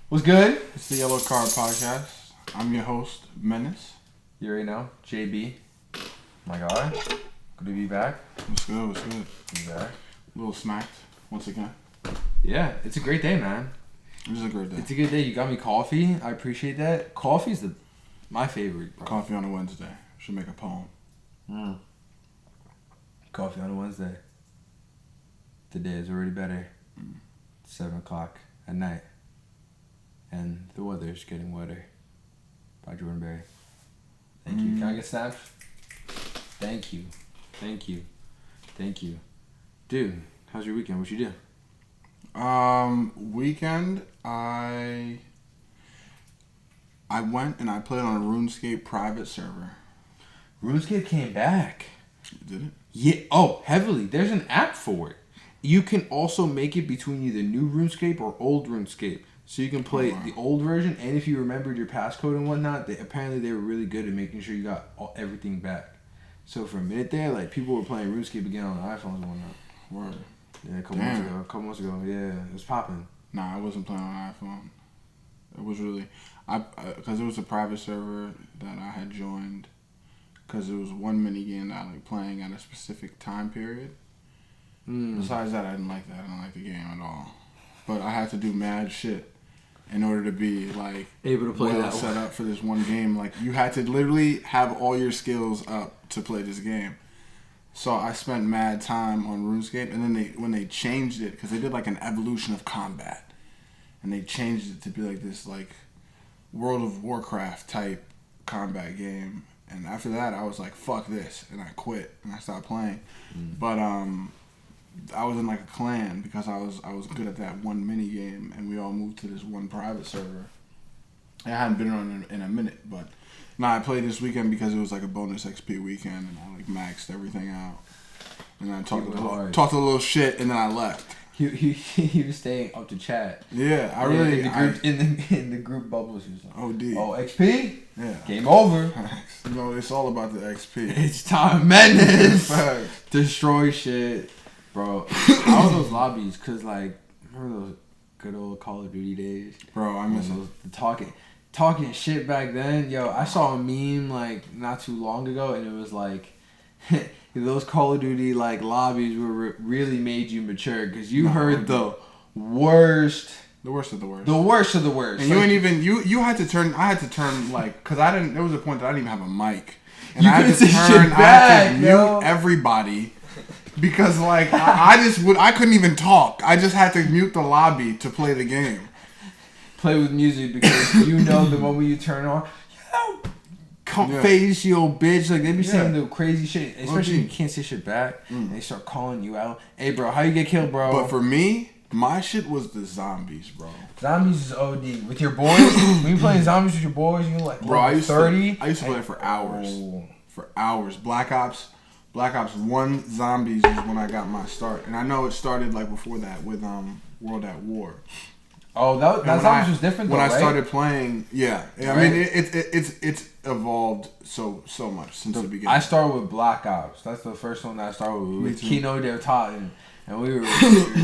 What's good? It's the Yellow Card Podcast. I'm your host, Menace. You already know, JB. My God. Good to be back. What's good? What's good? Be back. A little smacked once again. Yeah, it's a great day, man. It was a great day. It's a good day. You got me coffee. I appreciate that. Coffee's my favorite, bro. Coffee on a Wednesday. Should make a poem. Coffee on a Wednesday. Today is already better. 7 o'clock at night. And the weather's getting wetter. By Jordan Berry. Thank you. Can I get snaps? Thank you. Thank you. Thank you. Dude, how's your weekend? What you do? Weekend, I went and I played on a RuneScape private server. RuneScape came back. Did it? Yeah. Oh, heavily. There's an app for it. You can also make it between either new RuneScape or old RuneScape. So you can play the old version, and if you remembered your passcode and whatnot, apparently they were really good at making sure you got everything back. So for a minute there, like, people were playing RuneScape again on iPhones and whatnot. Word. Yeah, a couple months ago. Yeah, it was popping. Nah, I wasn't playing on iPhone. It was really... Because it was a private server that I had joined. Because it was one mini game that I like playing at a specific time period. Besides that, I didn't like that. I didn't like the game at all. But I had to do mad shit in order to be like able to play that set up for this one game. Like, you had to literally have all your skills up to play this game. So I spent mad time on RuneScape, and then when they changed it, because they did like an evolution of combat, and they changed it to be like this like World of Warcraft type combat game. And after that, I was like, fuck this, and I quit and I stopped playing. But I was in like a clan because I was good at that one mini game, and we all moved to this one private server. I hadn't been on it in a minute, but I played this weekend because it was like a bonus XP weekend, and I like maxed everything out. And I talked a little shit, and then I left. He was staying up to chat. Yeah, in the group bubbles. He was like, OD. Oh, XP? Yeah. Game over. You know, it's all about the XP. It's time, Menace. Destroy shit. Bro, how are those lobbies? Because, like, remember those good old Call of Duty days? Bro, I miss those. Talking shit back then. Yo, I saw a meme, like, not too long ago, and it was like, those Call of Duty, like, lobbies really made you mature, because you heard the worst. The worst of the worst. The worst of the worst. And like, you ain't even, you had to turn, I had to turn, like, because there was a point that I didn't even have a mic. And you I had to turn, I had to mute everybody. Because, like, I couldn't even talk. I just had to mute the lobby to play the game. Play with music because you know the moment you turn on, face you old bitch. Like, they be saying the crazy shit, especially if you can't say shit back. And they start calling you out. Hey, bro, how you get killed, bro? But for me, my shit was the zombies, bro. Zombies is OD. With your boys, when you playing zombies with your boys, you like, bro, I used 30. I used to play for hours. For hours. Black Ops 1 Zombies is when I got my start. And I know it started like before that with World at War. Oh, that Zombies was different though, when right? I started playing, yeah. I mean, it's evolved so much since the beginning. I started with Black Ops. That's the first one that I started with Kino del Totten. And we were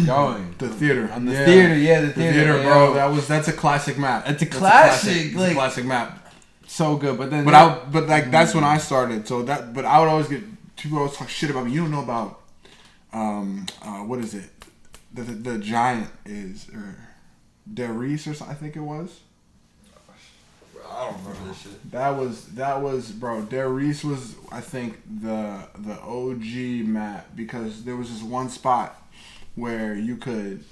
going. The theater. On the theater, the theater, bro. That's a classic map. It's a classic. It's a classic map. So good, but then... that's when I started. So but I would always get... People always talk shit about me. You don't know about... what is it? The giant is... Darius or something, I think it was. I don't remember this shit. That was bro. Darius was, I think, the OG map, because there was this one spot where you could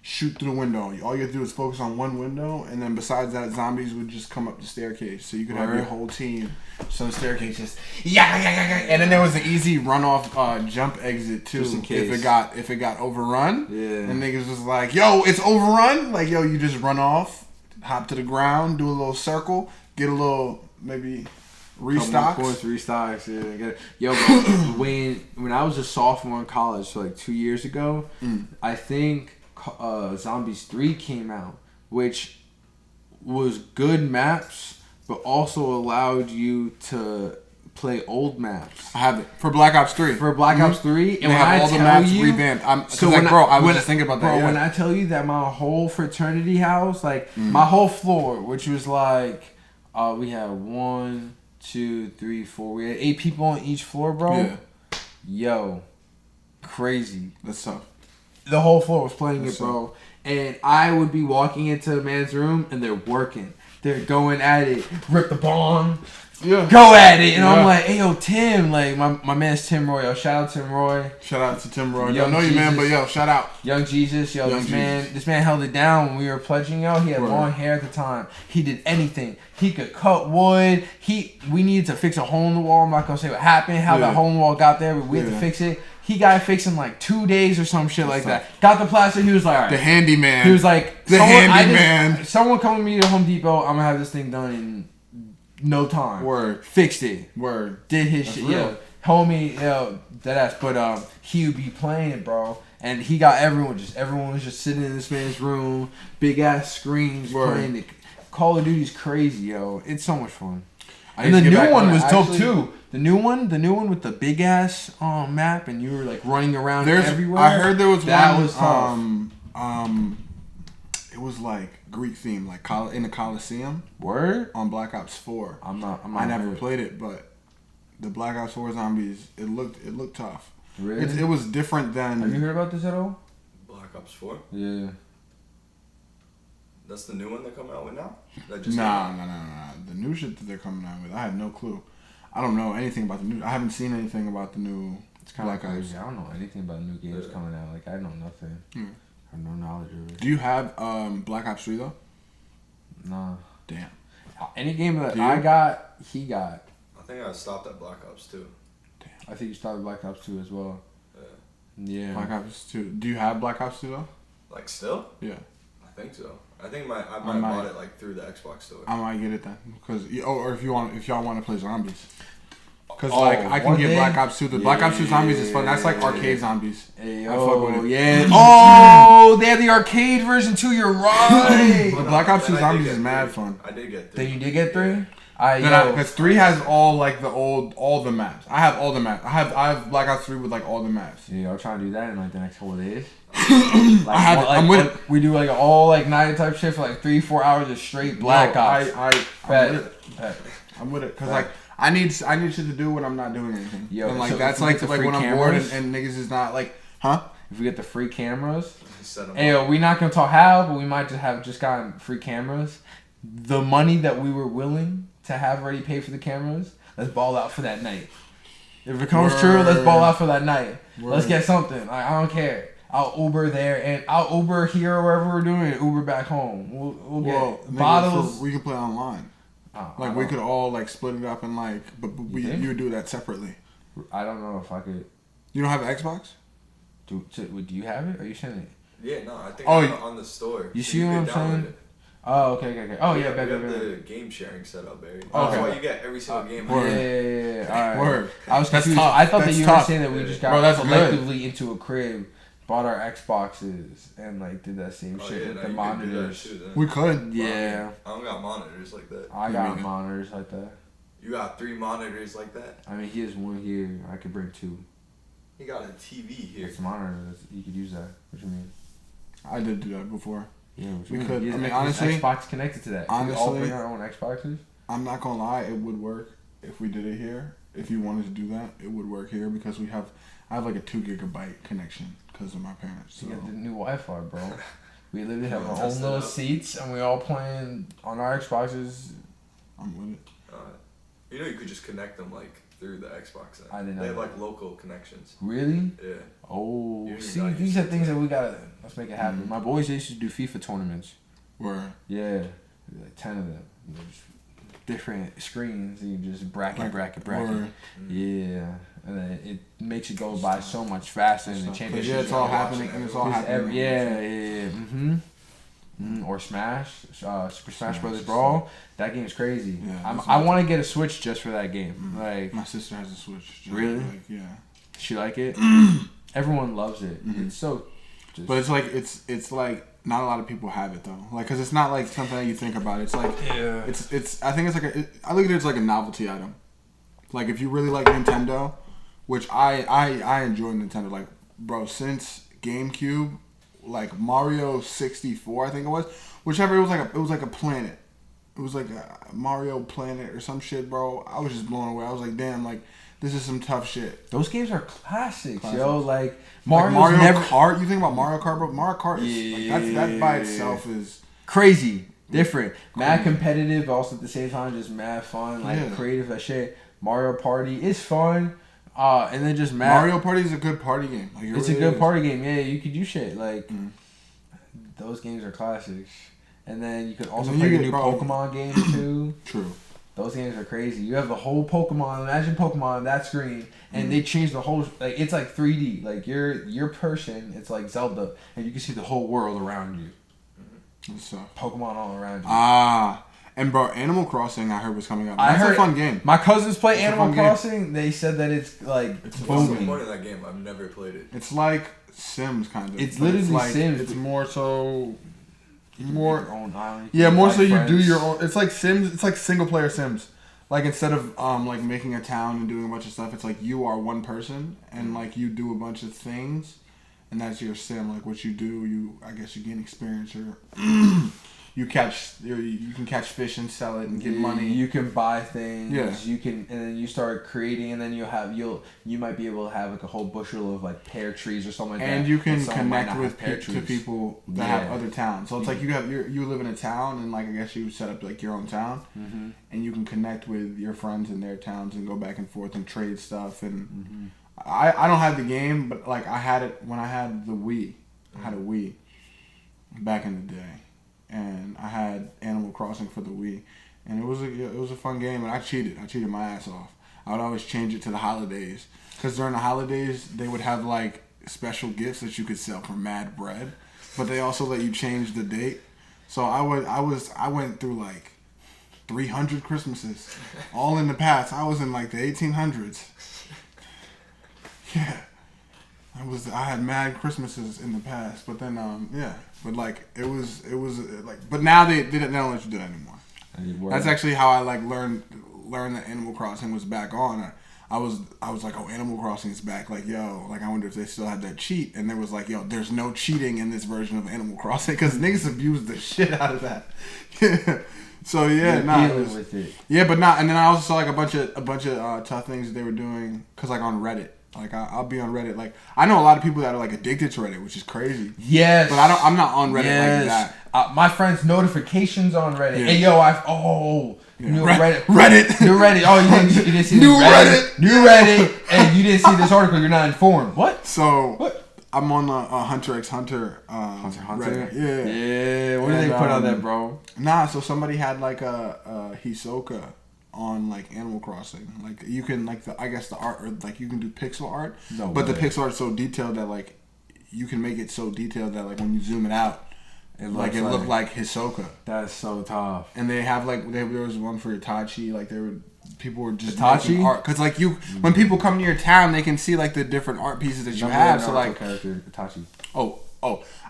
shoot through the window. All you had to do was focus on one window, and then besides that, zombies would just come up the staircase, so you could have your whole team. So the staircase just and then there was an easy runoff jump exit too, just in case. if it got overrun. Yeah. And niggas was like, yo, it's overrun. Like, yo, you just run off, hop to the ground, do a little circle, get a little maybe restocks. Restocks, yeah. Get it. Yo, bro, when I was a sophomore in college, so like 2 years ago, I think Zombies 3 came out, which was good maps, but also allowed you to play old maps. I have it for Black Ops 3. For Black Ops 3, and they when have I all the tell maps you, revamped. I was just thinking about that. Bro, when I tell you that my whole fraternity house, like my whole floor, which was like, we had 1, 2, 3, 4. We had 8 people on each floor, bro. Yeah. Yo, crazy. That's tough. The whole floor was playing That's it, bro. And I would be walking into a man's room, and they're working. They're going at it. Rip the bomb. Yeah. Go at it. And I'm like, hey, yo, Tim. Like, my man's Tim Roy. Yo, shout out Tim Roy. Shout out to Tim Roy. Young Don't know you, man, but Jesus. yo, shout out. Young Jesus. Yo, Young this man held it down when we were pledging, yo. He had Word. long hair at the time. He did anything. He could cut wood. We needed to fix a hole in the wall. I'm not going to say what happened, how that hole in the wall got there, but we had to fix it. He got it fixed in like 2 days or some shit like that. Got the plaster. He was like, all right. The handyman. He was like, the handyman. Someone come with me to Home Depot. I'm gonna have this thing done in no time. Word. Fixed it. Word. Did his That's shit. real. Yeah. Homie, yo, deadass. But he would be playing it, bro. And he got everyone was just sitting in this man's room, big ass screens playing it. Call of Duty's crazy, yo. It's so much fun. And the new one was dope too. The new one with the big ass map, and you were like running around everywhere. I heard there was that one. Was tough. It was like Greek theme, like in the Coliseum. Word on Black Ops 4. I never played it, but the Black Ops 4 zombies, it looked tough. Really? It was different than. Have you heard about this at all? Black Ops 4? Yeah. That's the new one they're coming out with now? Nah. The new shit that they're coming out with, I have no clue. I don't know anything about the new. I haven't seen anything about the new. It's kind of Black Ops. crazy. I don't know anything about new games coming out. Like, I know nothing. I have no knowledge of it. Do you have Black Ops 3 though? Nah. Damn. Any game that I got, he got. I think I stopped at Black Ops 2. Damn. I think you started Black Ops 2 as well. Yeah. Black Ops 2. Do you have Black Ops 2 though? Like still? Yeah. I think so. I think I might have bought it like through the Xbox store. I might get it then, because or if y'all want to play zombies. Because I can one get day? Black Ops 2. The Black Ops 2 zombies is fun. That's like arcade zombies. Hey, I fuck with it. Yeah. Oh, they have the arcade version too. You're right. The Black Ops 2 Then I did zombies get is mad 3. fun. I did get 3. Then you did get 3? Because 3 has all like all the maps. I have all the maps. I have Black Ops 3 with like all the maps. Yeah, I'll try to do that in like the next couple of days. I'm with it. We do like all like night type shit for like 3-4 hours of straight Black Ops. I'm with it because like I need shit to do when I'm not doing anything. Yo, and like so that's if we like get the when free I'm bored cameras? and niggas is not like, huh? If we get the free cameras, Set 'em hey, up. yo, we not gonna talk how, but we might just have gotten free cameras. The money that we were willing to have already paid for the cameras, let's ball out for that night. If it comes true, let's ball out for that night. Let's get something. I don't care. I'll Uber there and I'll Uber here or wherever we're doing it. Uber back home. We'll get bottles. We can play online. Like we could all like split it up and like, but you would do that separately. I don't know if I could. You don't have an Xbox? Do you have it? Are you saying it? Yeah, no, I think Oh, I'm on the store. You so see what I'm could download saying? it. Oh, okay. Oh, yeah, We better. have the game sharing set up, Barry. Oh, That's okay. why you get every single game. Word. Yeah. All right. Word. I was That's confused. tough. I thought that That's you tough. were saying that we just got Bro, that's collectively into a crib, bought our Xboxes, and like did that same shit with the monitors. We could. Yeah. I don't got monitors like that. I got monitors like that. You got 3 monitors like that? I mean, he has one here. I could bring 2. He got a TV here. It's monitors. You could use that. What you mean? I did do that before. Yeah, what you We mean? could. He I has mean, Xbox honestly- Xbox connected to that. Can we all honestly- bring our own Xboxes? I'm not gonna lie, it would work if we did it here. If you wanted to do that, it would work here because I have like a 2 gigabyte connection because of my parents. So. You got the new Wi-Fi, bro. We literally have our Test own it little out. seats, and we all playing on our Xboxes. I'm with it. You know you could just connect them like through the Xbox. Then. I didn't know They have that. like local connections. Really? Yeah. Oh, You see, got these used are to things it. that we gotta. Let's make it happen. My boys used to do FIFA tournaments. Where Yeah, like 10 of them. There's different screens, and you just bracket. Word. Yeah, and then it makes it go by so much faster in the championship. Yeah, it's all happening and it's all happening. Yeah. Or Smash, Super Smash Brothers Brawl. That game's crazy. Yeah, I want to get a Switch just for that game. Like, My sister has a Switch. Really? Like, yeah. she like it. Everyone loves it. It's so. But it's like it's like not a lot of people have it though. Like, cause it's not like something that you think about. It's like Yeah. it's. I think it's like I look at it as like a novelty item. Like if you really like Nintendo, which I enjoy Nintendo. Like bro, since GameCube, like Mario 64, I think it was, whichever, it was like a planet. It was like a Mario Planet or some shit, bro. I was just blown away. I was like, damn, like this is some tough shit. Those games are classics. Yo. Like Mario Kart. You think about Mario Kart, bro? Mario Kart is that by itself is crazy, different, mad competitive, also at the same time just mad fun, like creative as shit. Mario Party is fun. And then just Mario Party is a good party game. Like, it's really a good party game. Yeah, you could do shit. Like, those games are classics. And then you could also play the new Pokemon games, too. True. Those games are crazy. You have the whole Pokemon. Imagine Pokemon on that screen. And they changed the whole... Like, it's like 3D. Like, your person, it's like Zelda. And you can see the whole world around you. So, Pokemon all around you. And bro, Animal Crossing I heard was coming out. That's a fun game. My cousins play Animal Crossing. They said that it's like what's the point of that game? I've never played it. It's like Sims kind of. It's literally like, Sims. It's more so. More your own island. Yeah, more so friends. You do your own. It's like Sims. It's like single player Sims. Like instead of like making a town and doing a bunch of stuff, it's like you are one person and like you do a bunch of things, and that's your sim. Like what you do, I guess you gain experience or. You can catch fish and sell it and get money. You can buy things. Yeah. You can, and then you start creating, and then you might be able to have like a whole bushel of like pear trees or something like that. And you can connect with to people that have other towns. So it's like you live in a town, and like I guess you set up like your own town, and you can connect with your friends in their towns and go back and forth and trade stuff. And I don't have the game, but like I had it when I had the Wii. I had a Wii back in the day. And I had Animal Crossing for the Wii, and it was a fun game. And I cheated my ass off. I would always change it to the holidays, because during the holidays they would have like special gifts that you could sell for mad bread, but they also let you change the date. So I went through like 300 Christmases, all in the past. I was in like the 1800s. Yeah. I had mad Christmases in the past, but then but like it was like, but now they don't let you do that anymore. That's actually how I like learned that Animal Crossing was back on. I was like, oh, Animal Crossing is back. Like, yo, like I wonder if they still had that cheat. And there was like, yo, there's no cheating in this version of Animal Crossing, because niggas abused the shit out of that. So yeah, with it. Yeah, but not. And then I also saw like a bunch of tough things that they were doing, because like on Reddit. Like I'll be on Reddit. Like I know a lot of people that are like addicted to Reddit, which is crazy. Yes, but I'm not on Reddit like that. My friend's notifications on Reddit. Yeah. Hey yo, Reddit. New Reddit. Oh, you didn't see New Reddit. New Reddit, and you didn't see this article. You're not informed. What? So what? I'm on Hunter x Hunter. Hunter. Reddit. Yeah. What did they put on that, bro? Nah. So somebody had like a Hisoka on like Animal Crossing. Like you can like the art, or like you can do pixel art, but the pixel art's so detailed that like you can make it so detailed that like when you zoom it out, it looked like Hisoka. That's so tough. And they have like there was one for Itachi. Like people were just Itachi art, because like when people come to your town, they can see like the different art pieces that you have. So like character Itachi. Oh,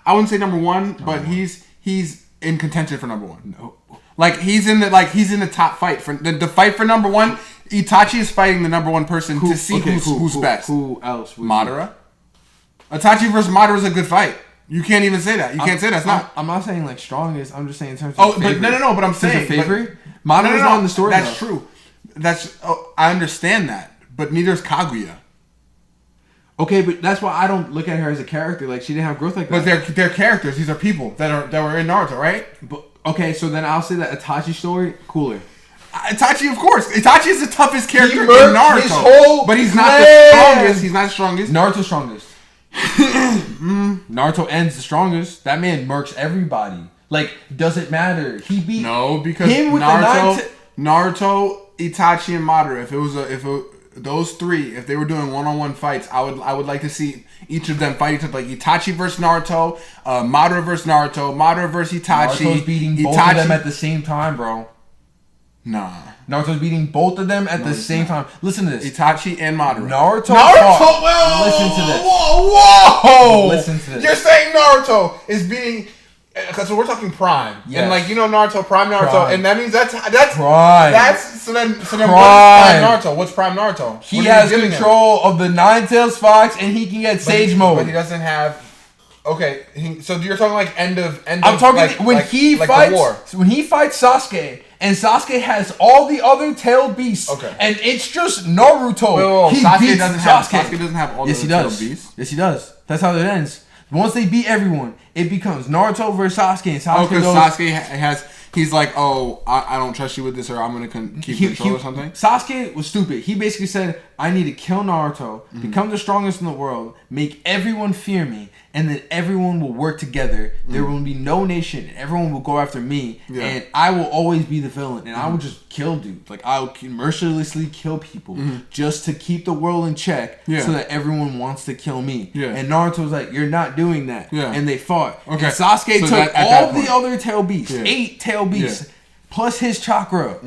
I wouldn't say number one, but he's in contention for number one. No. Like he's in the top fight for the fight for number one. Itachi is fighting the number one person to see who's best. Who else? Madara. Itachi versus Madara is a good fight. You can't even say that. You can't say that's not. I'm not saying like strongest. I'm just saying in terms of favorite. But no. But I'm saying favorite. Madara's not in the story. That's true. I understand that. But neither is Kaguya. Okay, but that's why I don't look at her as a character. Like she didn't have growth like that. But they're characters. These are people that were in Naruto, right? But okay, so then I'll say that Itachi story cooler. Itachi, of course. Itachi is the toughest character in Naruto. But he's not the strongest. He's not the strongest. Naruto's strongest. Naruto ends the strongest. That man murks everybody. Like, doesn't matter. He beat because Naruto, Itachi, and Madara. Those three, if they were doing one-on-one fights, I would like to see each of them fight each other. Like Itachi versus Naruto, Madara versus Naruto, Madara versus Itachi. Naruto's beating both of them at the same time, bro. Nah. Naruto's beating both of them at the same time. Listen to this. Itachi and Madara. Naruto. Whoa! Listen to this. Whoa! Listen to this. You're saying Naruto is beating So we're talking Prime, Yes. and like Naruto, Prime Naruto, Prime. and that means that's Prime. so then what's Prime. Prime Naruto? What's Prime Naruto? He What are has you giving him? control of the Nine-Tails Fox, and he can get Sage Mode. But he doesn't have. Okay, so you're talking like end of. I'm talking when he fights. the war. When he fights Sasuke, and Sasuke has all the other tailed beasts, Okay. and it's just Naruto. Whoa, He Sasuke beats doesn't Sasuke. have. Sasuke doesn't have all the tailed beasts. Yes, he does. That's how it ends. Once they beat everyone, it becomes Naruto versus Sasuke, and Sasuke Because goes. Sasuke has. He's like, oh, I don't trust you with this, or I'm gonna keep control or something. Sasuke was stupid. He basically said, I need to kill Naruto, become the strongest in the world, make everyone fear me, and then everyone will work together. There will be no nation, and everyone will go after me, and I will always be the villain, and I will just kill dudes. Like, I will mercilessly kill people just to keep the world in check so that everyone wants to kill me. And Naruto was like, you're not doing that. And they fought. Okay. And Sasuke took all the other tail beasts, 8 tail beasts, plus his chakra,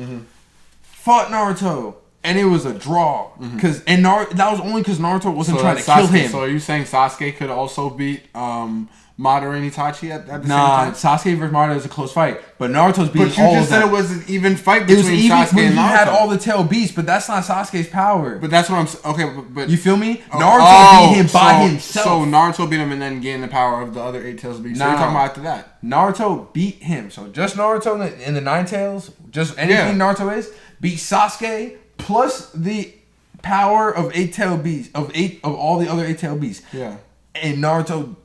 fought Naruto. And it was a draw, that was only because Naruto wasn't trying to kill him. So are you saying Sasuke could also beat Madara and Itachi at the same time? Nah, Sasuke versus Madara is a close fight, but Naruto's beating all of them. But you just said it was an even fight between Sasuke and Naruto. He had all the tail beasts, but that's not Sasuke's power. But that's what I'm saying. Okay, but you feel me? Naruto beat him by himself. So Naruto beat him and then gained the power of the other 8 tails beasts. So you're talking about after that? Naruto beat him. So just Naruto in the 9 tails, just anything Naruto is, beat Sasuke plus the power of 8 tail beasts of all the other 8 tail beasts. Yeah. And Naruto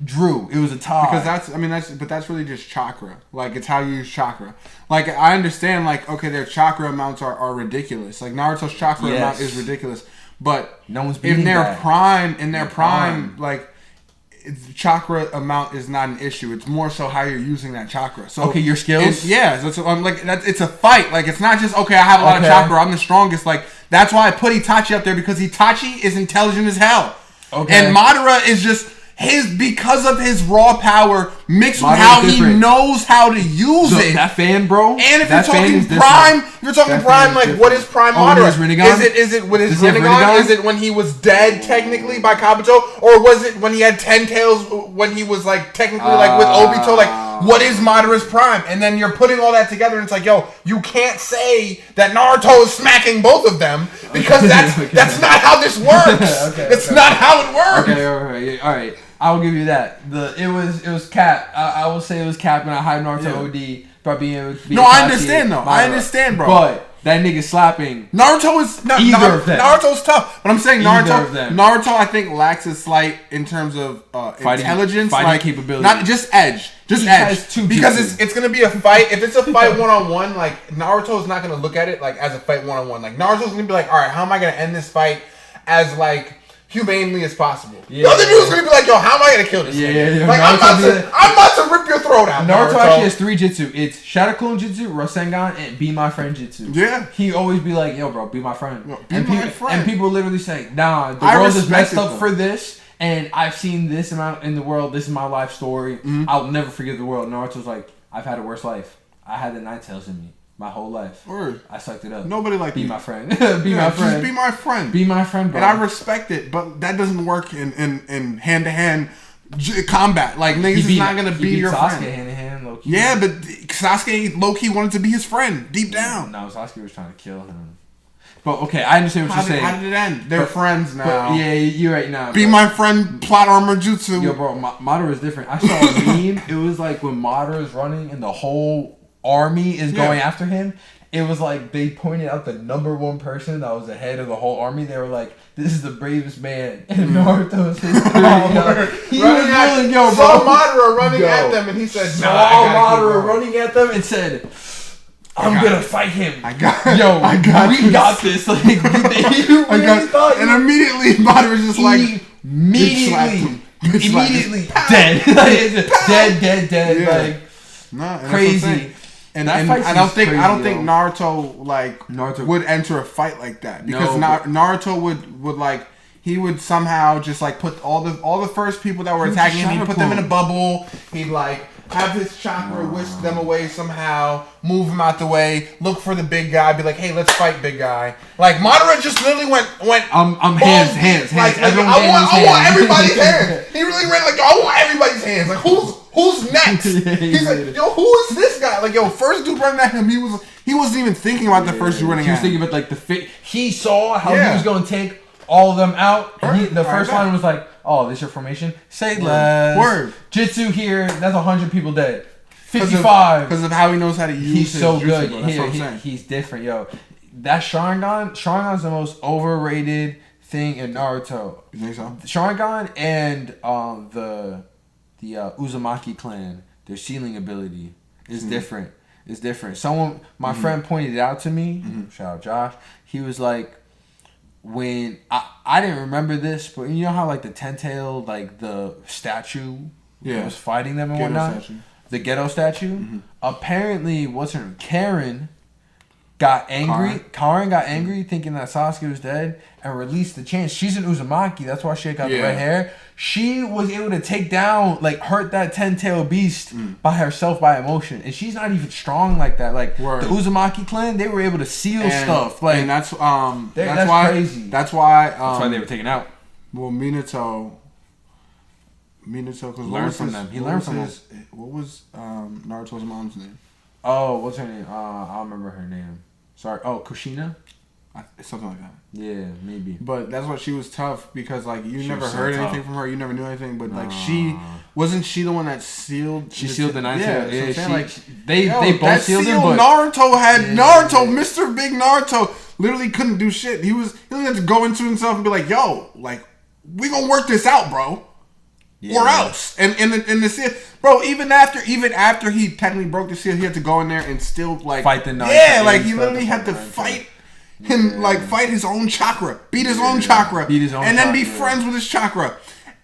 drew. It was a tie. Because that's really just chakra. Like, it's how you use chakra. Like, I understand, like, okay, their chakra amounts are ridiculous. Like, Naruto's chakra amount is ridiculous. But no one's beating in their that. prime, like, chakra amount is not an issue. It's more so how you're using that chakra. So okay, your skills. So I'm like, it's a fight. Like, it's not just okay, I have a lot of chakra, I'm the strongest. Like, that's why I put Itachi up there, because Itachi is intelligent as hell. Okay. And Madara is just because of his raw power mixed with how he knows how to use it. That fan, bro. And if you're talking prime, like, what is Prime Madara? Is it with his Rinnegan? Is it when he was dead technically by Kabuto, or was it when he had 10 tails when he was like technically like with Obito? Like, what is Madara's prime? And then you're putting all that together, and it's like, yo, you can't say that Naruto is smacking both of them, because that's not how this works. It's not how it works. Okay, all right. I'll give you that. It was cap. I will say it was cap, and I hyped Naruto OD by being able to beat I understand though. I understand, bro. But that nigga slapping. Naruto is either of them. Naruto's tough, but I'm saying Naruto I think lacks a slight in terms of intelligence, fighting capability, not just edge. Because it's gonna be a fight. If it's a fight 1-on-1, like, Naruto's not gonna look at it like as a fight 1-on-1. Like, Naruto's gonna be like, all right, how am I gonna end this fight as like humanely as possible? The other dude's gonna be like, yo, how am I gonna kill this nigga? Like, I'm about to rip your throat out. Naruto actually has 3 jutsu. It's Shadow Clone Jutsu, Rasengan, and Be My Friend Jutsu. Yeah. He always be like, yo, bro, be my friend. Yo, my friend. And people literally say, nah, the world is messed up for this, and I've seen this amount in the world. This is my life story. I'll never forget the world. Naruto's like, I've had a worse life. I had the Nine Tails in me my whole life. I sucked it up. Nobody like be me. My friend. My friend. Just be my friend. Be my friend, bro. And I respect it, but that doesn't work in hand-to-hand combat. Like, niggas is not gonna be your friend. Sasuke hand-to-hand, low-key. Yeah, but Sasuke low-key wanted to be his friend deep down. No, Sasuke was trying to kill him. But okay, I understand what you're saying. How did it end? They're friends now. But, yeah, you're right now. Be my friend, plot armor jutsu. Yo, bro, Madara is different. I saw a meme. It was like when Madara is running and the whole army is going after him. It was like they pointed out the #1 person that was the head of the whole army. They were like, "This is the bravest man." And Naruto's his he was running, bro. Saw Madara running at them, and he said, "Saw Madara running at them and said, I'm gonna fight him. We got this." Like, and immediately Madara's just like, immediately dead, dead, like crazy. And I don't think Naruto would enter a fight like that, because Naruto would like, he would somehow just like put all the first people that were attacking him, he'd put them in a bubble, he'd like have his chakra whisk them away somehow, move them out the way, look for the big guy, be like, hey, let's fight, big guy. Like, Madara just literally went I'm hands. Like, I want everybody's hands. He really ran like, I want everybody's hands. Like, who's next? He's like, yo, who is this guy? Like, yo, first dude running at him, he wasn't even thinking about the first dude running at him. He was thinking about like the fit. He saw how he was going to take all of them out. And the first line was like, "Oh, this your formation? Say less. Word. Jitsu here. That's 100 people dead. 55 because of how he knows how to use. He's his so jutsu, good. bro. That's what I'm saying. He's different, yo. That Sharingan's the most overrated thing in Naruto. You think so? Sharingan and the Uzumaki clan, their sealing ability is different. It's different. My friend pointed it out to me. Shout out Josh. He was like, when I didn't remember this, but you know how like the ten-tailed, like the statue was fighting them and whatnot? The ghetto statue? Apparently, what's her name? Karen got angry. Karen got angry thinking that Sasuke was dead and released the chain. She's an Uzumaki. That's why she got the red hair. She was able to take down, like, hurt that 10-tailed beast by herself by emotion. And she's not even strong like that. Like, the Uzumaki clan, they were able to seal stuff. Like, and that's why, crazy. That's why they were taken out. Well, Minato, because learned from them. He learned from them. What was Naruto's mom's name? Oh, what's her name? I don't remember her name. Sorry. Oh, Kushina? Something like that. Yeah, maybe. But that's why she was tough, because like you never heard anything from her, you never knew anything. But like wasn't she the one that sealed? She sealed the nine. Yeah, they both sealed him. But Naruto had Mr. Big Naruto literally couldn't do shit. He had to go into himself and be like, "Yo, like we gonna work this out, bro." Yeah. Or else, and the seal, bro. Even after he technically broke the seal, he had to go in there and still like fight the nine. Yeah, like he literally had to fight him, like fight his own chakra, beat his own chakra, and then be friends with his chakra,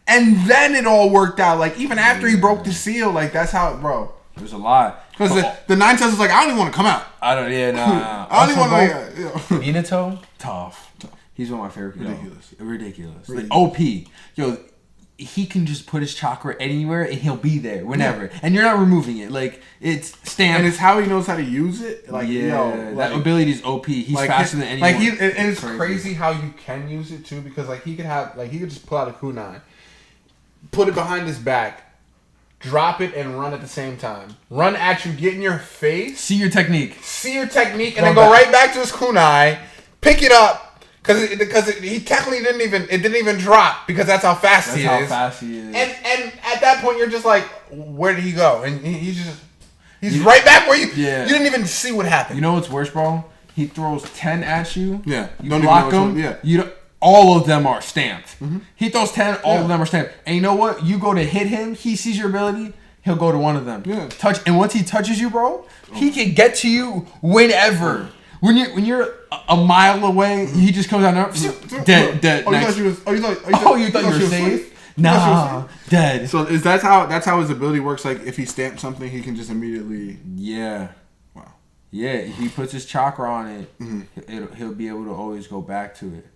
and then it all worked out. Like even after he broke the seal, like that's how, bro. There's a lot because the nine tails was like, I don't even want to come out. I don't. Yeah, nah. I don't even want to. Minato, tough. He's one of my favorite. Ridiculous. Like OP, yo. He can just put his chakra anywhere and he'll be there whenever, and you're not removing it. Like it's stamped, and it's how he knows how to use it. Like that ability is OP. He's like faster than anyone. Like and it's crazy how you can use it too, because like he could just pull out a kunai, put it behind his back, drop it and run at the same time. Run at you, get in your face, see your technique, and then go right back to his kunai, pick it up. Because he technically didn't even drop, because that's how fast he is. That's how fast he is. And at that point you're just like, where did he go? And he's right back where you didn't even see what happened. You know what's worse, bro? He throws 10 at you. Yeah. You block him. Yeah. All of them are stamped. He throws 10. All of them are stamped. And you know what? You go to hit him. He sees your ability. He'll go to one of them. Yeah. And once he touches you, bro, he can get to you whenever. When you're a mile away, he just comes out there, dead. Oh, you thought you were safe? Nah, dead. So that's how his ability works. Like if he stamps something, he can just immediately. Yeah. Wow. Yeah, if he puts his chakra on it, he'll be able to always go back to it.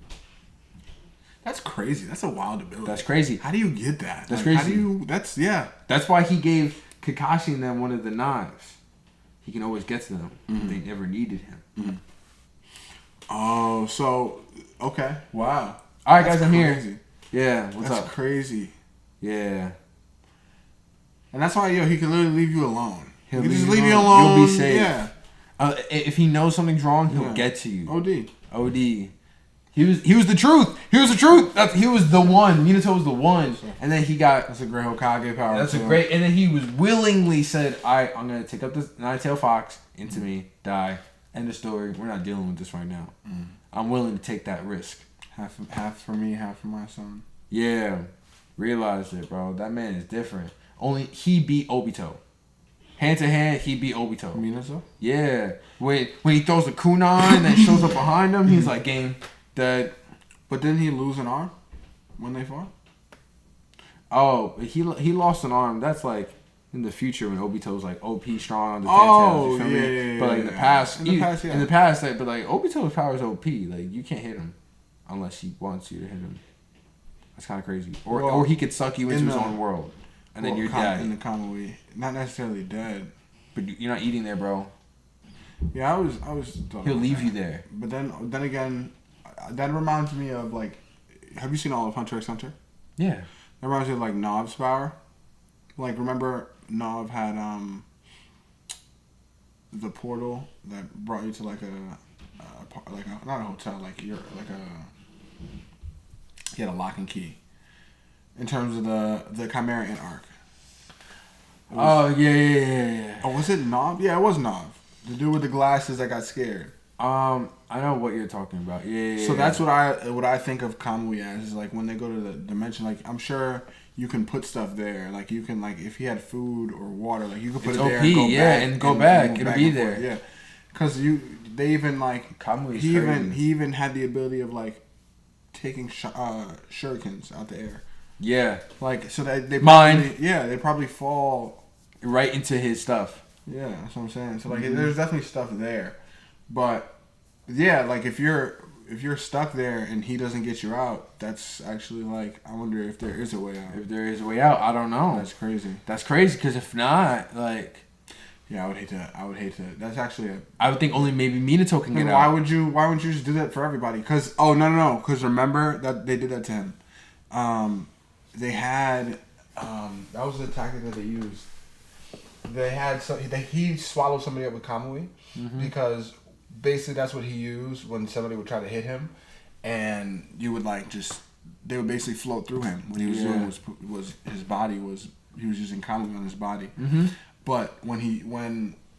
That's crazy. That's a wild ability. That's crazy. How do you get that? That's crazy. How do you? That's why he gave Kakashi and them one of the knives. He can always get to them if they never needed him. Oh, so okay, wow. All right, guys, I'm here. Yeah, what's up? That's crazy. Yeah, and that's why he can literally leave you alone. He'll just leave you alone. You'll be safe. Yeah. If he knows something's wrong, he'll get to you. OD. He was the truth. He was the truth. He was the one. Minato was the one, and then he got. That's a great Hokage power. That's a great. And then he was willingly said, "I'm gonna take up this nine-tailed fox into me, die." End of story. We're not dealing with this right now. I'm willing to take that risk. Half for me, half for my son. Yeah, realize it, bro. That man is different. Only he beat Obito. Hand to hand, he beat Obito. Minato? Yeah. When he throws the kunai and then shows up behind him, he's like, game. Dead. But didn't he lose an arm when they fought? Oh, he lost an arm. That's like in the future when Obito's like OP strong on the 10 tails. You feel me? But like in the past, but like Obito's power is OP. Like you can't hit him unless he wants you to hit him. That's kind of crazy. Or he could suck you into his own world, and then you're dead. In the Kamui, not necessarily dead, but you're not eating there, bro. Yeah, I was. He'll leave you there. But then again, that reminds me of like, have you seen all of Hunter x Hunter? Yeah. That reminds me of like Nob's power. Like, remember Nav had the portal that brought you to like not a hotel, like you're like he had a lock and key. In terms of the Chimera Ant arc. Oh yeah. Oh, was it Nav? Yeah, it was Nav. The dude with the glasses that got scared. I know what you're talking about. Yeah. So that's what I think of Kamui as, is like when they go to the dimension. Like, I'm sure you can put stuff there. Like, you can, like, if he had food or water, like, you could put it's it there OP, and go back. And go back. It'll be and there. forth. Yeah. Because they even, like, Kamui's he crazy. even had the ability of, like, taking shurikens out the air. Yeah. Like, so that they Mine. probably, they probably fall right into his stuff. Yeah, that's what I'm saying. So, like, there's definitely stuff there. But, yeah, like, if you're stuck there and he doesn't get you out, that's actually, like, I wonder if there is a way out. If there is a way out, I don't know. That's crazy. That's crazy, because if not, like... Yeah, I would hate to. That's actually I would think only maybe Minato can get out. Why wouldn't you just do that for everybody? Because, no. Because remember that they did that to him. They had... that was the tactic that they used. They had... he swallowed somebody up with Kamui, because... Basically, that's what he used when somebody would try to hit him, and you would they would basically float through him. What he was doing was his body was, he was using Kamui on his body. Mm-hmm. But when he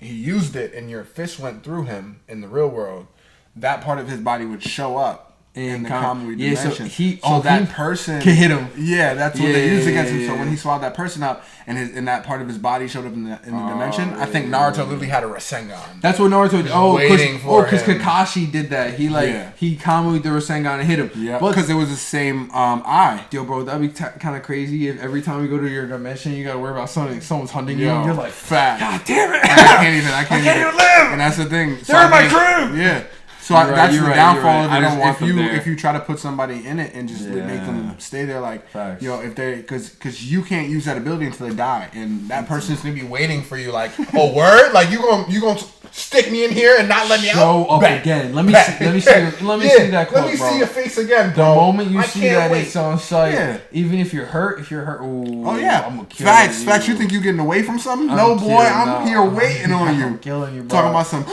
used it and your fist went through him in the real world, that part of his body would show up in the Kamui dimension. So that person can hit him. Yeah, that's what they used against him. So when he swallowed that person up and that part of his body showed up in the dimension, I think Naruto literally had a Rasengan. That's what Naruto did. Because him. Kakashi did that. He he Kamui the Rasengan and hit him. Yeah, because it was the same eye. Yo, bro, that'd be kind of crazy if every time you go to your dimension, you gotta worry about someone's hunting you. And you're like, fat. God damn it! I can't even live. And that's the thing. They're in my dream. Yeah. So that's the downfall of it. I don't want if you try to put somebody in it and just make them stay there, like, facts. If they, because you can't use that ability until they die, and that person's gonna be waiting for you, like, oh, word, like you gonna stick me in here and not let me show out. Up again. Let me see that quote, let me bro. see your face again, The bro. moment you see that, wait. it's on sight. Yeah. Even if you're hurt, ooh, Oh yeah, I'm gonna kill facts. you. You think you getting away from something? No, boy, I'm here waiting on you. I'm killing you, bro. Talking about some.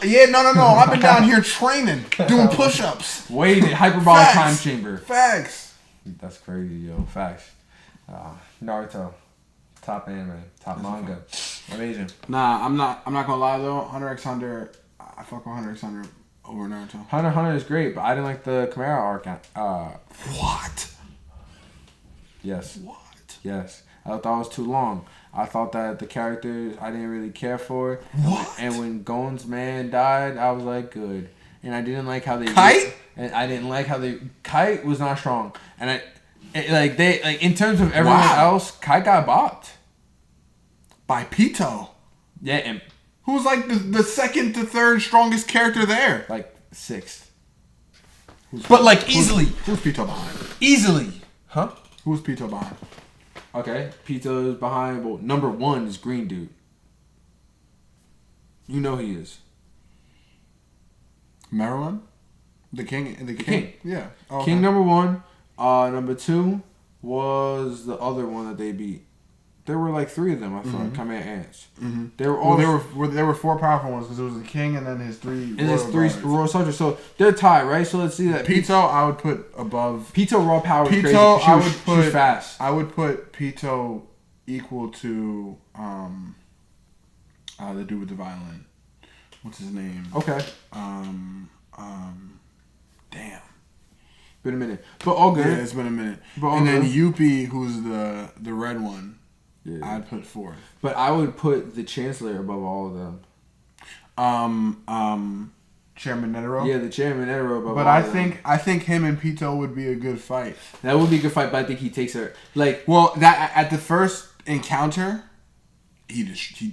Yeah, no. I've been down here training, doing push-ups. Wait, hyperbolic time chamber. Facts. That's crazy, yo. Facts. Naruto, top anime, top manga, amazing. Nah, I'm not gonna lie though. Hunter x Hunter, I fuck with Hunter x Hunter over Naruto. Hunter x Hunter is great, but I didn't like the Chimera arc. What? Yes. What? Yes. I thought it was too long. I thought that the characters I didn't really care for. What? And when Gon's man died, I was like, good. And I didn't like how they Kite? And I didn't like how Kite was not strong. And in terms of everyone else, Kite got bopped by Pito. Yeah, and who's like the second to third strongest character there. Like sixth. Easily. Who's Pito behind? Easily. Huh? Who's Pito behind? Okay, Pito is behind. Well, number one is Green Dude. You know he is. Meruem? The king. Yeah. Oh, King number one. Number two was the other one that they beat. There were like three of them, I thought. Chimera Ants. Mm-hmm. They were all. Well, there were four powerful ones because it was the king and then his three. And his three royal soldiers. So they're tied, right? So let's see that. Pito, I would put above. Pito raw power. Pito, is crazy. She was fast. I would put Pito equal to the dude with the violin. What's his name? Okay. Damn. Been a minute, but all good. Yeah, it's been a minute. And then Yuppie, who's the red one. Yeah. I'd put fourth. But I would put the Chancellor above all of them. Chairman Netero? Yeah, the Chairman Netero above but all I of them. I think him and Pito would be a good fight. That would be a good fight, but I think he takes her. That at the first encounter, he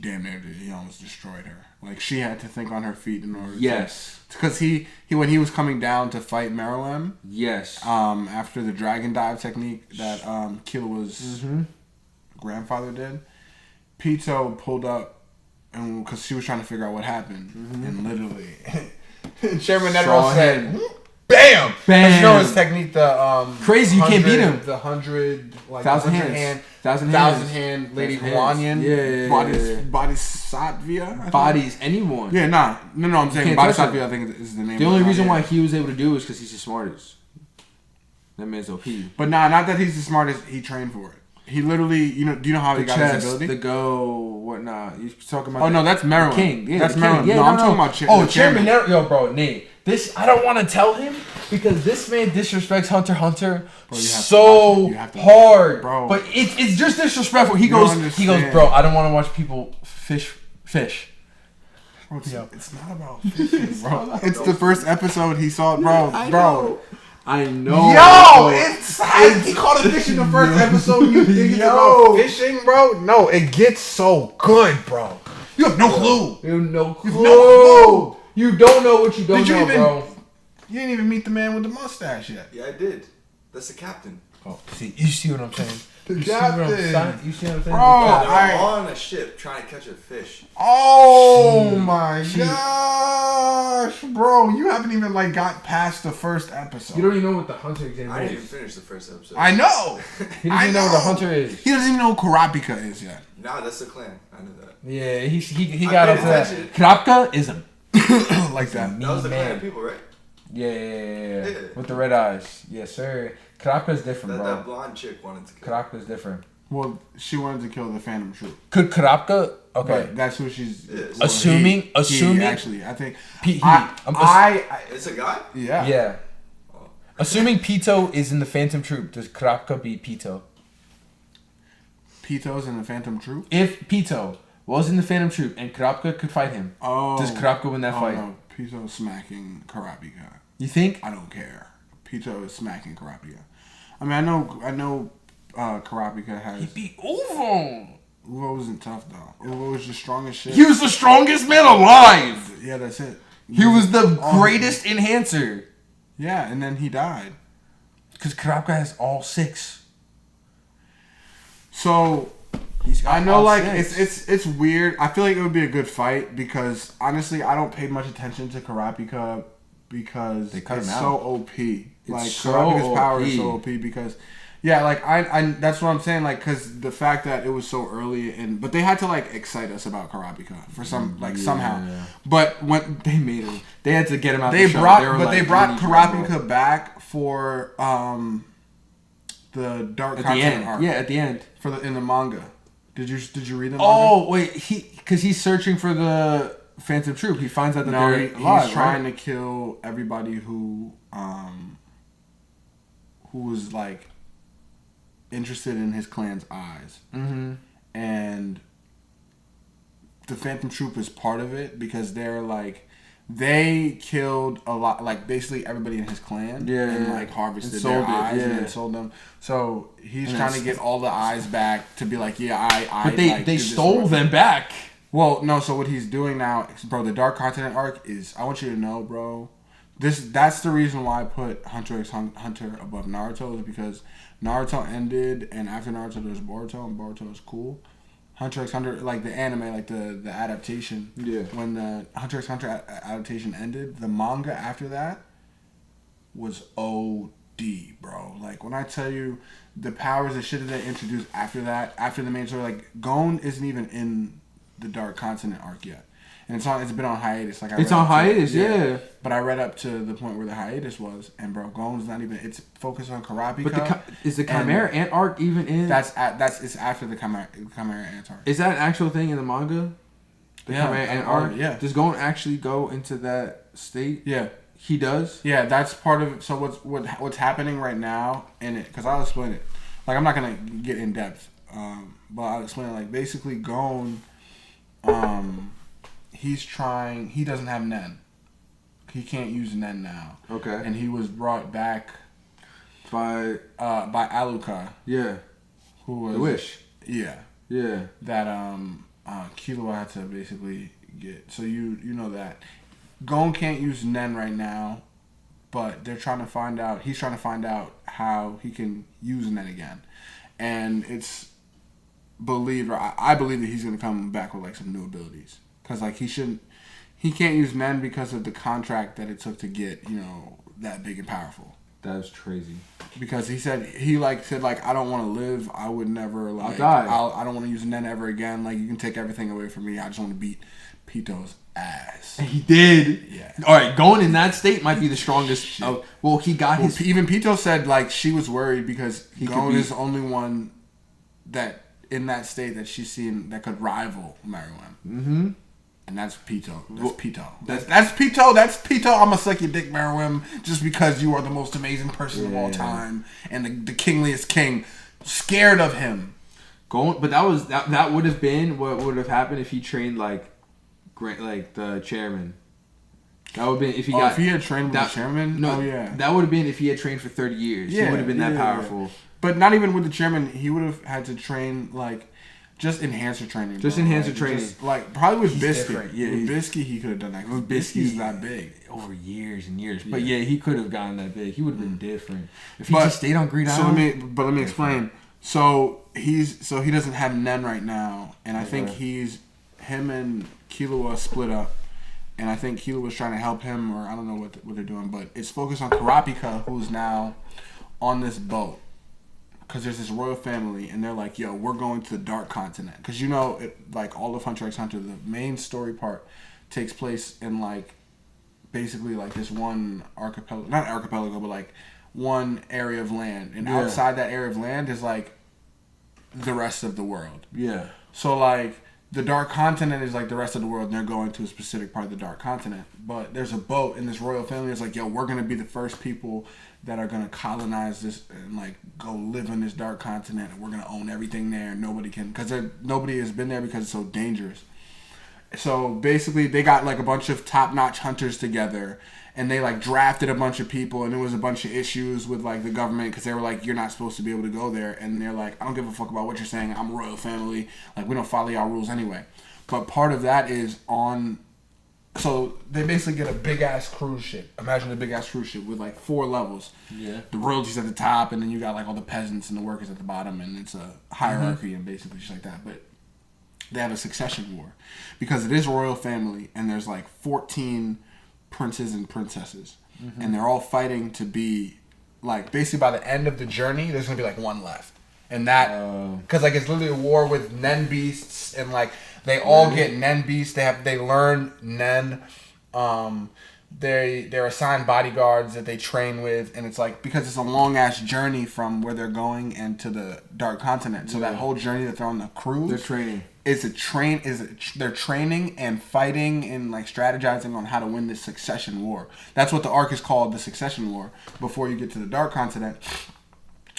damn near did. He almost destroyed her. Like, she had to think on her feet in order Yes. Because he when he was coming down to fight Meruem. Yes. After the dragon dive technique that Killua's grandfather did, Pito pulled up, and because she was trying to figure out what happened, and literally, Chairman Netero said, Bam! Bam! But you know his technique, the crazy, you can't beat him. The 100, like 1,000 hands. 1,000 hand Lady hands. Hawaiian. Yeah. Bodhisattva. Bodies anyone. Yeah, no. I'm saying can't touch Bodhisattva. I think is the name. The of only it. reason Yeah. why he was able to do it is because he's the smartest. That man's OP. But not that he's the smartest. He trained for it. He literally, do you know how he got his ability? The go, whatnot. You talking about? Oh no, that's Maryland. King. Yeah, that's the Maryland. King. Yeah, no, I'm talking about Chairman. Yo, bro, Nate. This I don't want to tell him because this man disrespects Hunter x Hunter so hard, bro. But it's just disrespectful. He goes, bro. I don't want to watch people fish. Bro, it's not about fishing, bro. It's the first episode he saw, bro. I know. Yo, he caught a fish in the first episode. You think it's about fishing, bro? No, it gets so good, bro. You have no clue. You have no clue. You don't know what you don't know, bro. You didn't even meet the man with the mustache yet. Yeah, I did. That's the captain. Oh, you see what I'm saying? The You captain. see what I'm saying? Bro, They're on a ship trying to catch a fish. Oh my gosh, bro! You haven't even got past the first episode. You don't even know what the hunter exam I didn't even is. finish the first episode. I know. He doesn't even know what the hunter is. He doesn't even know what Karapika is yet. Nah, that's the clan. I knew that. Yeah, he got up to that. attention. Krapka is a Like that. That was the clan man. of people, right? Yeah. With the red eyes. Yes, sir. Krapka's different, That bro. blonde chick wanted to kill. Krapka's different. Well, she wanted to kill the Phantom Troop. Could Krapka? Okay. But that's who she's. Yeah. Assuming. Actually, I think. It's a guy? Yeah. Yeah. Assuming Pito is in the Phantom Troop, does Krapka beat Pito? Pito's in the Phantom Troop? If Pito was in the Phantom Troop and Krapka could fight him, does Krapka win that fight? No. Pito's smacking Karapika. You think? I don't care. Pito is smacking Karapika. I mean, I know Karapika has... He beat Uvo. Uvo wasn't tough, though. Uvo was the strongest shit. He was the strongest man alive. Yeah, that's it. He was the greatest enhancer. Yeah, and then he died. Because Karapka has all 6. So... I know, it's weird. I feel like it would be a good fight because, honestly, I don't pay much attention to Karapika because they cut it's him out. so OP. So Karapika's power OP. is so OP because, yeah, I that's what I'm saying, because the fact that it was so early, but they had to, excite us about Karapika for somehow. But when they made him, they had to get him out. They the brought, show. they brought Karapika back for the Dark Continent arc. Yeah, at the end in the manga. Did you read them? Oh wait, because he's searching for the Phantom Troop. He finds out that they're alive. He's trying to kill everybody who was interested in his clan's eyes. Mm-hmm. And the Phantom Troop is part of it because they killed a lot, basically everybody in his clan, and harvested their eyes and then sold them. So he's trying to get all the eyes back to be But they stole them back. Well, no. So what he's doing now, bro, the Dark Continent arc is. I want you to know, bro. That's the reason why I put Hunter x Hunter above Naruto, is because Naruto ended, and after Naruto there's Boruto, and Boruto is cool. Hunter x Hunter, the anime, the adaptation. Yeah. When the Hunter x Hunter adaptation ended, the manga after that was OD, bro. When I tell you the powers, the shit that they introduced after that, after the main story, Gon isn't even in the Dark Continent arc yet. And it's been on hiatus. It's on hiatus, yeah. But I read up to the point where the hiatus was, and bro, Gon's not even. It's focused on Karapika. But is the Chimera Ant arc even in? It's after the Chimera Ant arc. Is that an actual thing in the manga? The Chimera Ant arc. Yeah. Does Gon actually go into that state? Yeah. He does. Yeah, that's part of it. So what's happening right now in it? Because I'll explain it. I'm not gonna get in depth, but I'll explain it. Basically, Gon, he doesn't have Nen. He can't use Nen now. Okay. And he was brought back by Alucard. Yeah. Who was the Wish. Yeah. Yeah. That Killua had to basically get. So you know that Gon can't use Nen right now, but they're trying to find out. He's trying to find out how he can use Nen again, and it's believed, or I believe that he's gonna come back with some new abilities. Because he can't use Nen because of the contract that it took to get that big and powerful. That was crazy. Because he said I don't want to live. I would never like. I don't want to use Nen ever again. Like you can take everything away from me. I just want to beat Pito's ass. He did. Yeah. All right, going in that state might be the strongest. Well, he got his. Even Pito said like she was worried because Gon is the only one that in that state that she's seen that could rival Meruem. Mm-hmm. And that's Pito. That's Pito. That's Pito. I'm gonna suck your dick, Meruem, just because you are the most amazing person of all time and the kingliest king. Scared of him. But that would have been what would have happened if he trained like the chairman. That would have been if he if he had trained with the chairman. No, that would have been if he had trained for 30 years. He would have been that powerful. Yeah. But not even with the chairman. He would have had to train like. Just enhancer training. Training. Just, like, probably with Biscuit. Yeah, with Biscuit, he could have done that. Because Biscuit's that big. Over years and years. But yeah, he could have gotten that big. He would have been different. If he just stayed on Greed Island. Let me explain. So he doesn't have Nen right now. And I think him and Killua split up. And I think Killua was trying to help him, or I don't know what they're doing. But it's focused on Kurapika, who's now on this boat. Because there's this royal family, and they're like, yo, we're going to the Dark Continent. Because, like, all of Hunter x Hunter, the main story part takes place in, like, basically, like, this one archipelago. Not archipelago, but, like, one area of land. And outside that area of land is, like, the rest of the world. Yeah. So, like, the Dark Continent is, like, the rest of the world, and they're going to a specific part of the Dark Continent. But there's a boat, and this royal family is like, yo, we're going to be the first people that are gonna colonize this and like go live on this Dark Continent, and we're gonna own everything there. Nobody has been there because it's so dangerous. So basically, they got like a bunch of top-notch hunters together, and they like drafted a bunch of people, and there was a bunch of issues with like the government because they were like, you're not supposed to be able to go there, and they're like, I don't give a fuck about what you're saying. I'm a royal family. Like we don't follow y'all rules anyway. But part of that is on. So they basically get a big ass cruise ship. Imagine a big ass cruise ship with like 4 levels. Yeah. The royalties at the top, and then you got like all the peasants and the workers at the bottom, and it's a hierarchy and basically just like that. But they have a succession war because it is a royal family, and there's like 14 princes and princesses, and they're all fighting to be like basically by the end of the journey, there's gonna be like 1 left, and that because like it's literally a war with Nen beasts and like. They all get Nen beasts. They learn Nen. They're assigned bodyguards that they train with, and it's like because it's a long ass journey from where they're going and to the Dark Continent. So that whole journey that they're on the cruise, they're training. They're training and fighting and like strategizing on how to win this succession war. That's what the arc is called, the Succession War. Before you get to the Dark Continent.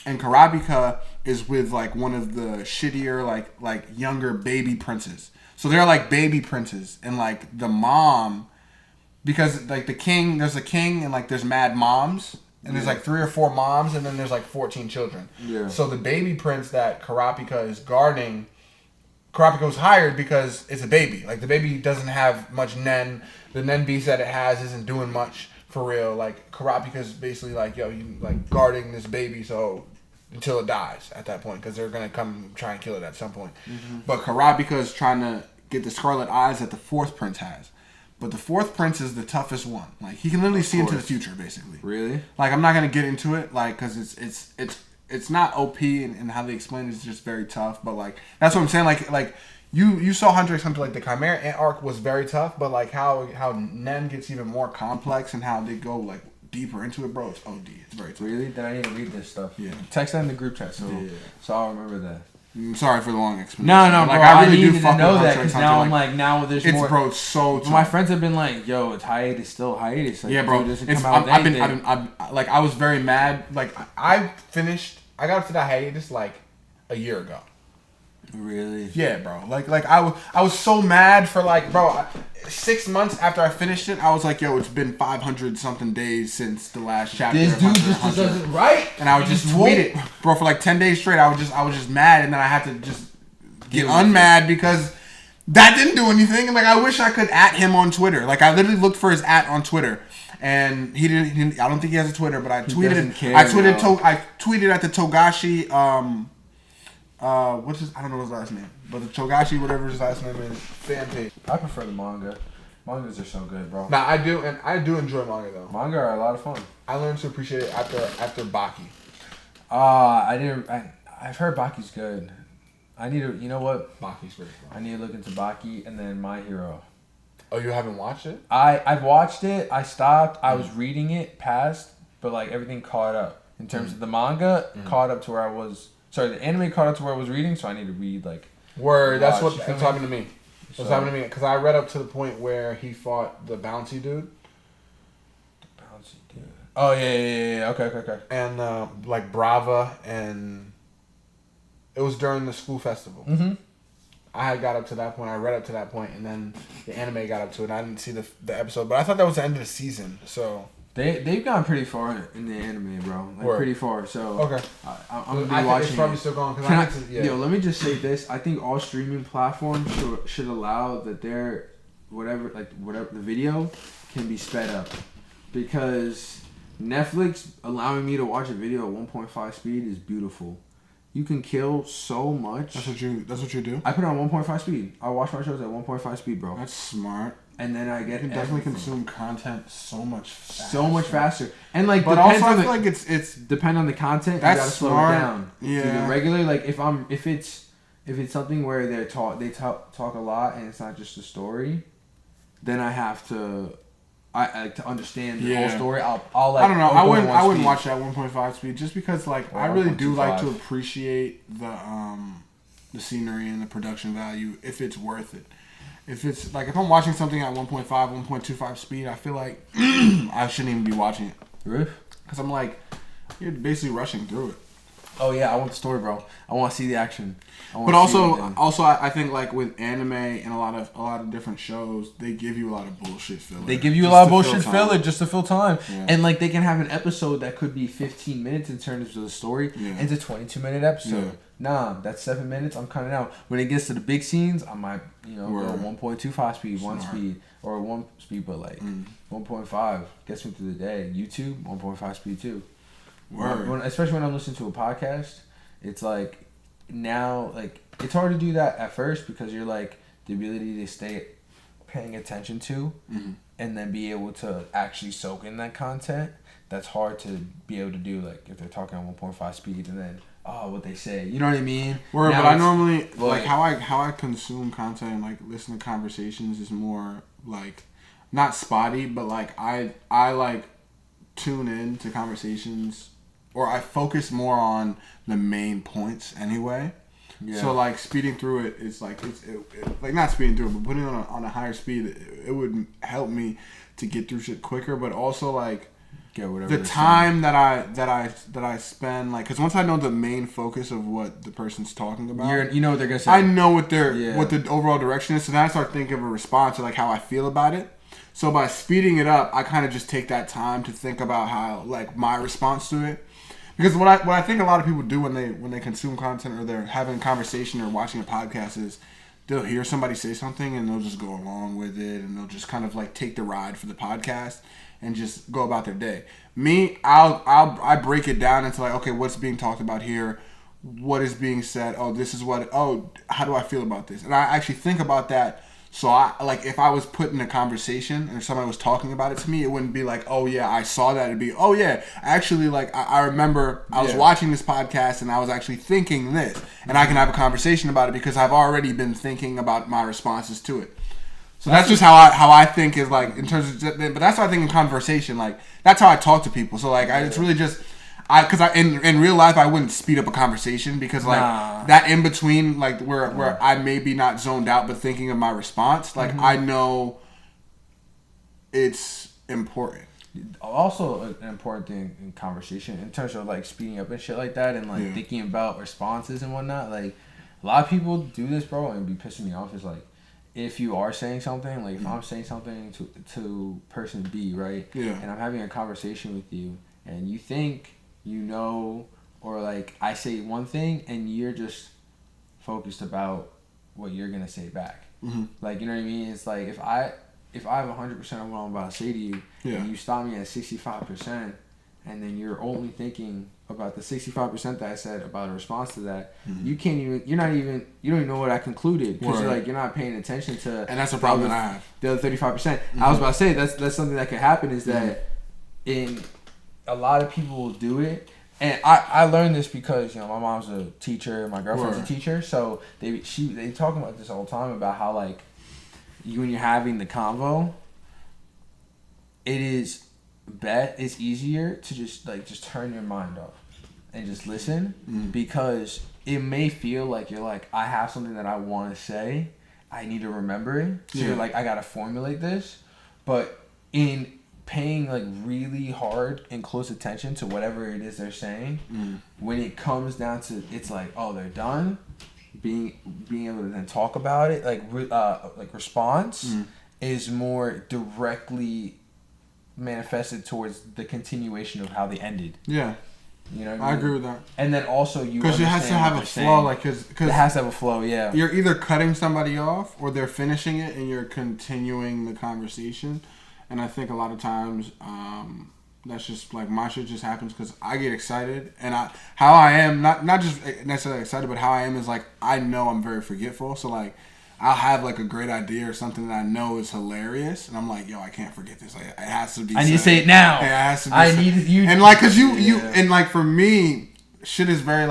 And Kurapika is with like one of the shittier like younger baby princes. So they're like baby princes, and like the mom, because like the king, there's a king and like there's mad moms, and there's like 3 or 4 moms, and then there's like 14 children. Yeah. So the baby prince that Kurapika is guarding, Kurapika was hired because it's a baby. Like the baby doesn't have much Nen. The Nen beast that it has isn't doing much for real. Like Kurapika's basically like, yo, you like guarding this baby so. Until it dies at that point, because they're gonna come try and kill it at some point. But Kurapika is trying to get the scarlet eyes that the 4th prince has. But the 4th prince is the toughest one. Like he can literally see into the future, basically. Really? Like I'm not gonna get into it, like because it's not OP and how they explain it is just very tough. But like that's what I'm saying. Like you saw Hunter x Hunter, like the Chimera Ant arc was very tough, but like how Nen gets even more complex and how they go like. Deeper into it, bro. It's OD. It's very tough. Really? Then I need to read this stuff. Yeah. Text that in the group chat, so I'll remember that. I'm sorry for the long explanation. No, like, bro. I really do fuck know that because now I'm like, now there's more. Bro, it's so tough. My friends have been like, yo, it's hiatus, still hiatus. Like, yeah, bro. Dude, doesn't come out I was very mad. Like, I got up to that hiatus like a year ago. Really? Yeah, bro. Like I was so mad for like, bro. 6 months after I finished it, I was like, yo, it's been 500 something days since the last chapter. This dude just does it right, and I would just tweet it, bro, for like 10 days straight. I was just mad, and then I had to just get unmad because that didn't do anything. And like, I wish I could at him on Twitter. Like, I literally looked for his at on Twitter, and he didn't. I don't think he has a Twitter, but I tweeted. I tweeted at the Togashi. What's his? I don't know his last name, but the Togashi, whatever his last name is, fan page. I prefer the manga. Mangas are so good, bro. Nah, I do enjoy manga though. Manga are a lot of fun. I learned to appreciate it after Baki. I've heard Baki's good. I need to, you know what? Baki's pretty fun. I need to look into Baki and then My Hero. Oh, you haven't watched it? I've watched it. I stopped. I was reading it past, but like everything caught up in terms of the manga caught up to where I was. Sorry, the anime caught up to where I was reading, so I need to read like. Word. That's watch, what's happening to me. What's happening to me? Because I read up to the point where he fought the bouncy dude. The bouncy dude. Oh yeah. Okay. And like Brava, and it was during the school festival. Mm-hmm. I had got up to that point. I read up to that point, and then the anime got up to it. I didn't see the episode, but I thought that was the end of the season. So they've gone pretty far in the anime, bro. Like pretty far. So okay, I'm gonna be I think watching. it's probably it. still going. Cause Yo, let me just say this. I think all streaming platforms should allow that their whatever the video can be sped up, because Netflix allowing me to watch a video at 1.5 speed is beautiful. You can kill so much. That's what you do? I put it on 1.5 speed. I watch my shows at 1.5 speed, bro. That's smart. And then I get you can definitely consume content so much faster. And like, but also I feel like it's depend on the content. That's you gotta slow smart. it down. Yeah. The regular, like if it's something where they talk a lot and it's not just a story, then I have to. I like to understand the whole story. I'll like. I don't know. I wouldn't watch that 1.5 speed just because like I really do like to appreciate the scenery and the production value if it's worth it. If it's like if I'm watching something at 1.5, 1.25 speed, I feel like I shouldn't even be watching it. Really? Because I'm like, you're basically rushing through it. Oh yeah, I want the story, bro. I want to see the action. But also, I think like with anime and a lot of different shows, they give you a lot of bullshit filler. They give you a lot of bullshit filler just to fill time, and like they can have an episode that could be 15 minutes in terms of the story, into a 22-minute episode. Yeah. Nah, that's 7 minutes. I'm cutting out. When it gets to the big scenes, I might go 1.25 speed, Smart. 1 speed, or 1 speed, but like 1.5 gets me through the day. YouTube 1.5 speed too. Especially when I'm listening to a podcast, it's like now like it's hard to do that at first because you're like the ability to stay paying attention to and then be able to actually soak in that content. That's hard to be able to do, like if they're talking on 1.5 speed and then what they say, you know what I mean? But I normally like how I consume content and like listen to conversations is more like not spotty, but like I like tune in to conversations. Or I focus more on the main points anyway. Yeah. So like speeding through it, it's like like not speeding through it, but putting it on a higher speed, it would help me to get through shit quicker. But also like get whatever the time that I spend, like, because once I know the main focus of what the person's talking about, you know what they're gonna say. I know what the overall direction is. So then I start thinking of a response to like how I feel about it. So by speeding it up, I kind of just take that time to think about how like my response to it. Because what I think a lot of people do when they consume content or they're having a conversation or watching a podcast is they'll hear somebody say something and they'll just go along with it and they'll just kind of like take the ride for the podcast and just go about their day. Me, I break it down into like, okay, what's being talked about here? What is being said? Oh, this is what. Oh, how do I feel about this? And I actually think about that. So I like if I was put in a conversation and somebody was talking about it to me, it wouldn't be like, oh yeah, I saw that. It'd be, oh yeah, actually like I remember I was watching this podcast and I was actually thinking this, and I can have a conversation about it because I've already been thinking about my responses to it. So that's just how I think is like in terms of, but that's how I think in conversation, like that's how I talk to people. So like it's really just. In real life I wouldn't speed up a conversation because like that in between like where I may be not zoned out but thinking of my response, like I know it's important. Also an important thing in conversation in terms of like speeding up and shit like that and like thinking about responses and whatnot, like a lot of people do this, bro, and be pissing me off. Is like if you are saying something, like if I'm saying something to person B, right, and I'm having a conversation with you and you think you know, or like I say one thing and you're just focused about what you're gonna say back. Like, you know what I mean? It's like if I have 100% of what I'm about to say to you, and you stop me at 65%, and then you're only thinking about the 65% that I said about a response to that, you don't even know what I concluded, because you're not paying attention to. And that's a problem that I have. The other 35%. I was about to say that's something that could happen, is that in a lot of people will do it. And I learned this because my mom's a teacher, my girlfriend's a teacher, so they talk about this all the time, about how like when you're having the convo, it's easier to just turn your mind off and just listen, because it may feel like you're like, I have something that I want to say, I need to remember it, so you're like, I gotta formulate this, but in paying like really hard and close attention to whatever it is they're saying, when it comes down to, it's like, oh, they're done, being able to then talk about it, like response is more directly manifested towards the continuation of how they ended. Yeah. You know what I mean? I agree with that. And then also because it has to have a flow, like, because it has to have a flow. Yeah. You're either cutting somebody off or they're finishing it, and you're continuing the conversation. And I think a lot of times, that's just like my shit just happens because I get excited, and how I am, not just necessarily excited, but how I am is like, I know I'm very forgetful. So like, I'll have like a great idea or something that I know is hilarious, and I'm like, yo, I can't forget this. Like, it has to be. I need to say it now. Yeah, it has to be. I need you. And like, cause you and like for me, shit is very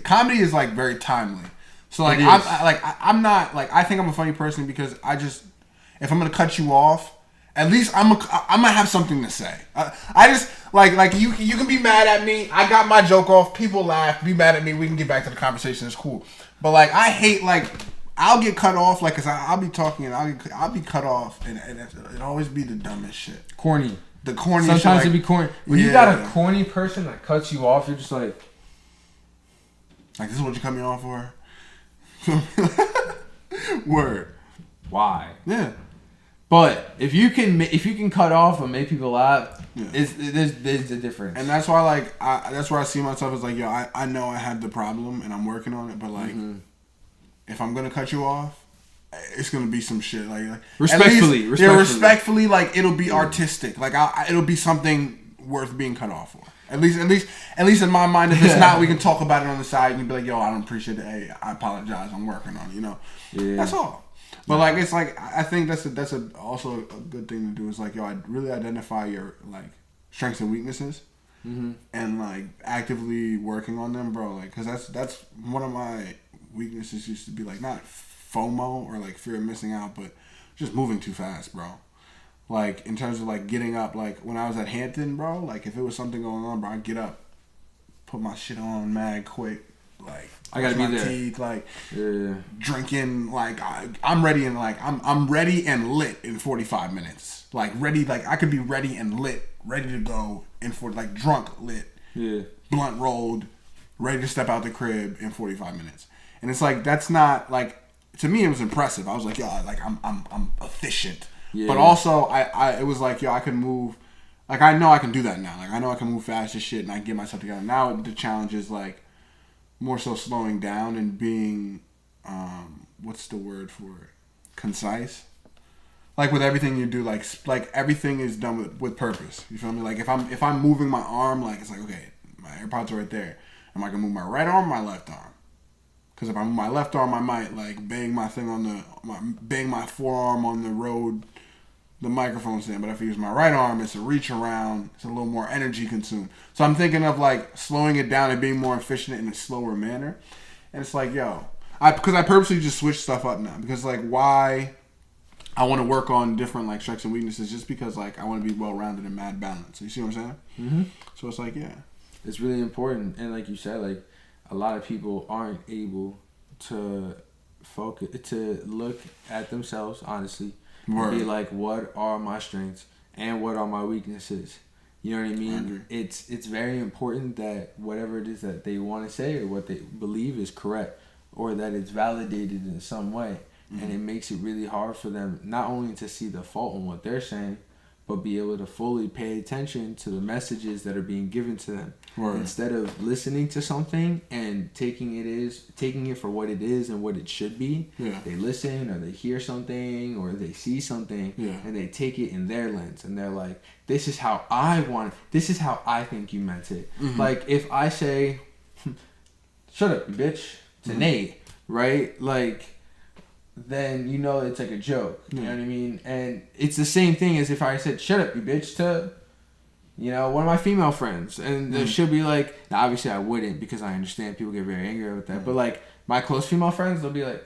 comedy is like very timely. So like I'm not like, I think I'm a funny person because if I'm gonna cut you off, at least I'm gonna have something to say. I just like you can be mad at me. I got my joke off. People laugh. Be mad at me. We can get back to the conversation. It's cool. But like, I hate like, I'll get cut off, like, cause I'll be talking and I'll be cut off, and it'll always be the dumbest shit. Corny. The corny. Sometimes shit, it'd be corny. When you got a corny person that cuts you off, you're just like, this is what you cut me off for. Word. Why? Yeah. But if you can cut off and make people laugh, there's a difference. And that's why like that's where I see myself as like, yo, I know I have the problem and I'm working on it, but like, if I'm gonna cut you off, it's gonna be some shit like respectfully, like, it'll be artistic, like it'll be something worth being cut off for. At least in my mind. If it's not, we can talk about it on the side. You can be like, yo, I don't appreciate it. Hey, I apologize. I'm working on it. Yeah. That's all. But like, it's like, I think that's also a good thing to do. Is like, yo, I really identify your like strengths and weaknesses, and like actively working on them, bro. Like, cause that's one of my weaknesses used to be like, not FOMO or like fear of missing out, but just moving too fast, bro. Like, in terms of like getting up, like when I was at Hampton, bro, like if it was something going on, bro, I'd get up, put my shit on mad quick, like I gotta be there. Teeth, like drinking, like I'm ready and like I'm ready and lit in 45 minutes. Like ready, like I could be ready and lit, ready to go like drunk, lit, blunt rolled, ready to step out the crib in 45 minutes. And it's like, that's not like, to me it was impressive. I was like, yo, like I'm efficient. Yeah. But also it was like, yo, I can move, like I know I can do that now. Like I know I can move fast as shit and I can get myself together. Now the challenge is like more so slowing down and being what's the word for it? Concise. Like with everything you do, like everything is done with purpose. You feel me? Like if I'm moving my arm, like it's like, okay, my AirPods are right there. Am I gonna move my right arm or my left arm? Because if I move my left arm, I might like bang my forearm on the road, the microphone stand. But if I use my right arm, it's a reach around. It's a little more energy consumed. So I'm thinking of like slowing it down and being more efficient in a slower manner. And it's like, yo, because I purposely just switch stuff up now. Because like, why I want to work on different like strengths and weaknesses, just because like I want to be well rounded and mad balanced. You see what I'm saying? Mm-hmm. So it's like, yeah, it's really important. And like you said, like, a lot of people aren't able to look at themselves honestly and be like, what are my strengths and what are my weaknesses? You know what I mean? It's very important that whatever it is that they want to say or what they believe is correct, or that it's validated in some way. And it makes it really hard for them not only to see the fault in what they're saying, but be able to fully pay attention to the messages that are being given to them. Word. Instead of listening to something and taking it for what it is and what it should be. Yeah. They listen or they hear something or they see something, and they take it in their lens, and they're like, this is how I think you meant it. Mm-hmm. Like if I say, shut up, you bitch, to Nate, right? Like, then you know it's like a joke. You know what I mean? And it's the same thing as if I said, shut up, you bitch, to, you know, one of my female friends. And she'll be like, now obviously I wouldn't, because I understand people get very angry with that. But like my close female friends, they'll be like,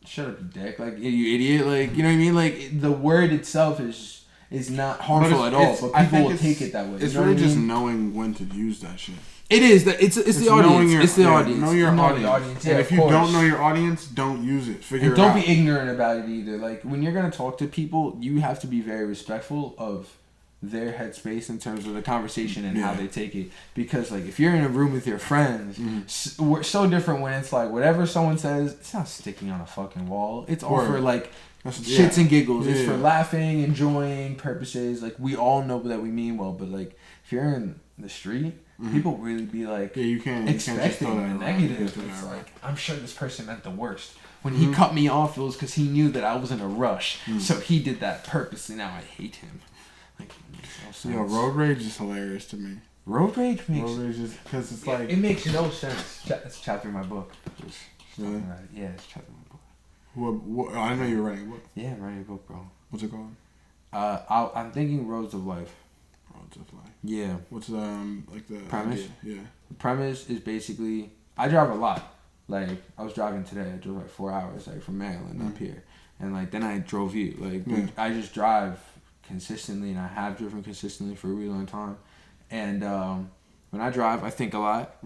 shut up, you dick. Like, you idiot. Like, you know what I mean? Like, the word itself is not harmful at all. But people will take it that way. It's really just knowing when to use that shit. It is. It's the audience. It's the audience. Know your audience. And if you don't know your audience, don't use it. Figure it out. And don't be ignorant about it either. Like, when you're going to talk to people, you have to be very respectful of their headspace in terms of the conversation and how they take it. Because, like, if you're in a room with your friends, we're so different when it's like, whatever someone says, it's not sticking on a fucking wall. It's all for, like, shits and giggles. It's for laughing, enjoying purposes. Like, we all know that we mean well. But, like, if you're in the street, people really be like, you can't expecting the negative. It's like, I'm sure this person meant the worst. When he cut me off, it was because he knew that I was in a rush. So he did that purposely. Now I hate him. Like, road rage is hilarious to me. Road rage is because it's like, it makes no sense. It's a chapter in my book. Really? Yeah, it's a chapter in my book. What? I know you're writing a book. Yeah, I'm writing a book, bro. What's it called? I'm thinking Roads of Life. Roads of Life. Yeah. What's like the premise? Idea? Yeah. The premise is basically, I drive a lot. Like, I was driving today. I drove like 4 hours, like, from Maryland up here, and like then I drove you. Like, I just drive consistently, and I have driven consistently for a really long time. And when I drive, I think a lot,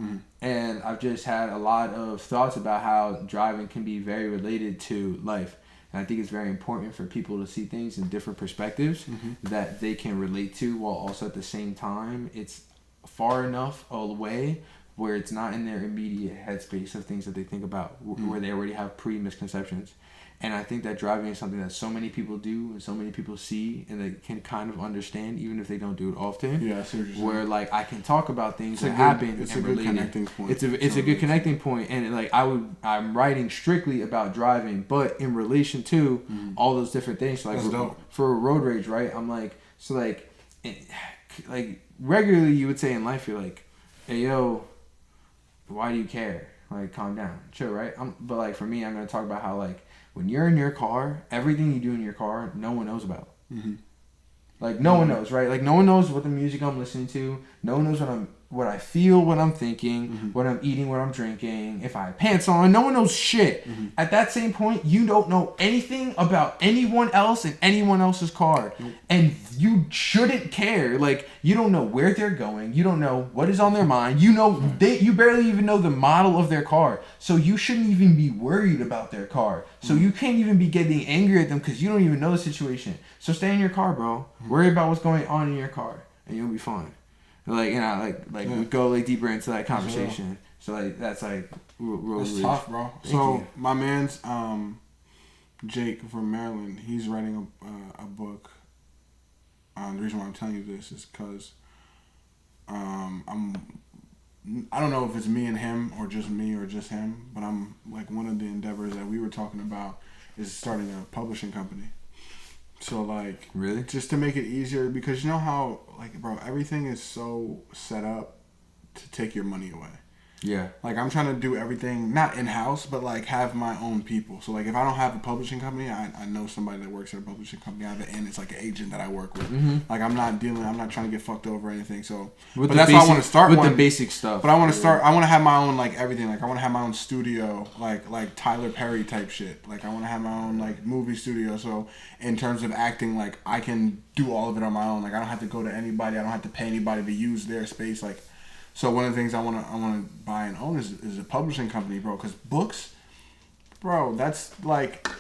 and I've just had a lot of thoughts about how driving can be very related to life. And I think it's very important for people to see things in different perspectives that they can relate to, while also at the same time it's far enough away where it's not in their immediate headspace of things that they think about, where they already have pre-misconceptions. And I think that driving is something that so many people do and so many people see and they can kind of understand, even if they don't do it often. Yeah, I see what you're saying. Where, like, I can talk about things that happen. It's a good connecting point. It's a good connecting point. And, like, I'm writing strictly about driving, but in relation to all those different things. So, like, for road rage, right? I'm like, so, like regularly you would say in life, you're like, hey, yo, why do you care? Like, calm down, chill, right? But, like, for me, I'm going to talk about how, like, when you're in your car, everything you do in your car, no one knows about. Like, no one knows, right? Like, no one knows what the music I'm listening to. No one knows what I feel, what I'm thinking, what I'm eating, what I'm drinking, if I have pants on. No one knows shit. At that same point, you don't know anything about anyone else in anyone else's car. And you shouldn't care. Like, you don't know where they're going. You don't know what is on their mind. You barely even know the model of their car. So you shouldn't even be worried about their car. So you can't even be getting angry at them because you don't even know the situation. So stay in your car, bro. Worry about what's going on in your car, and you'll be fine. Like, you know, we go like deeper into that conversation. So, like, that's like that's tough, bro. So my man's Jake from Maryland, he's writing a book. The reason why I'm telling you this is because I don't know if it's me and him or just me or just him, but I'm like, one of the endeavors that we were talking about is starting a publishing company. So, like, really, just to make it easier, because you know how, like, bro, everything is so set up to take your money away. Yeah. Like, I'm trying to do everything, not in-house, but, like, have my own people. So, like, if I don't have a publishing company, I know somebody that works at a publishing company, and it's, like, an agent that I work with. Like, I'm not trying to get fucked over or anything, so. But that's why I want to start with the basic stuff. But I want to I want to have my own, like, everything. Like, I want to have my own studio, like Tyler Perry type shit. Like, I want to have my own, like, movie studio, so in terms of acting, like, I can do all of it on my own. Like, I don't have to go to anybody. I don't have to pay anybody to use their space, like. So one of the things I want to buy and own is a publishing company, bro. Because books, bro, that's like,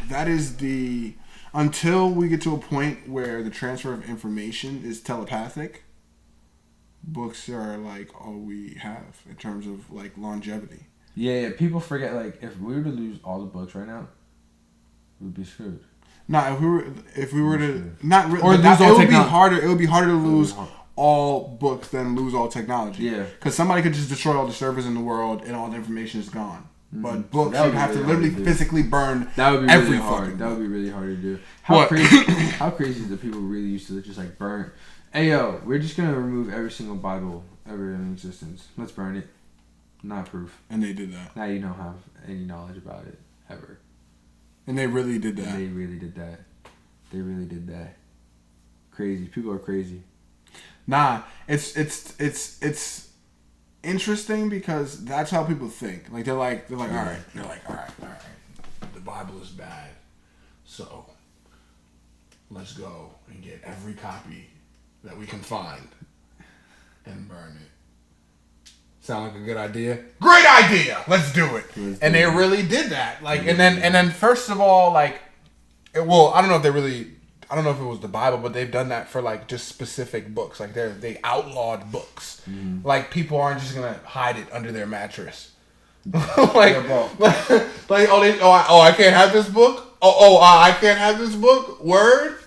that is the, until we get to a point where the transfer of information is telepathic, books are like all we have in terms of like longevity. Yeah, people forget, like, if we were to lose all the books right now, we'd be screwed. No, if we were to not really, Or lose all it would be technology. harder. It would be harder to lose all books than lose all technology. Yeah. Because somebody could just destroy all the servers in the world and all the information is gone. But books, That would you'd be have to really literally hard to do. physically burn That would be every really fucking hard. That book. would be really hard to do. What? How crazy is that people really used to just like burn? Hey yo, we're just gonna remove every single Bible ever in existence. Let's burn it. Not proof. And they did that. Now you don't have any knowledge about it ever. And they really did that. They really did that. They really did that. Crazy. People are crazy. Nah, it's interesting because that's how people think. Like they're like, all right. The Bible is bad, so let's go and get every copy that we can find and burn it. Sound like a good idea? Great idea. Let's do it. And they really did that. Like, and then first of all, like, I don't know if I don't know if it was the Bible, but they've done that for like just specific books. Like they outlawed books. Like people aren't just gonna hide it under their mattress. I can't have this book. I can't have this book. Word.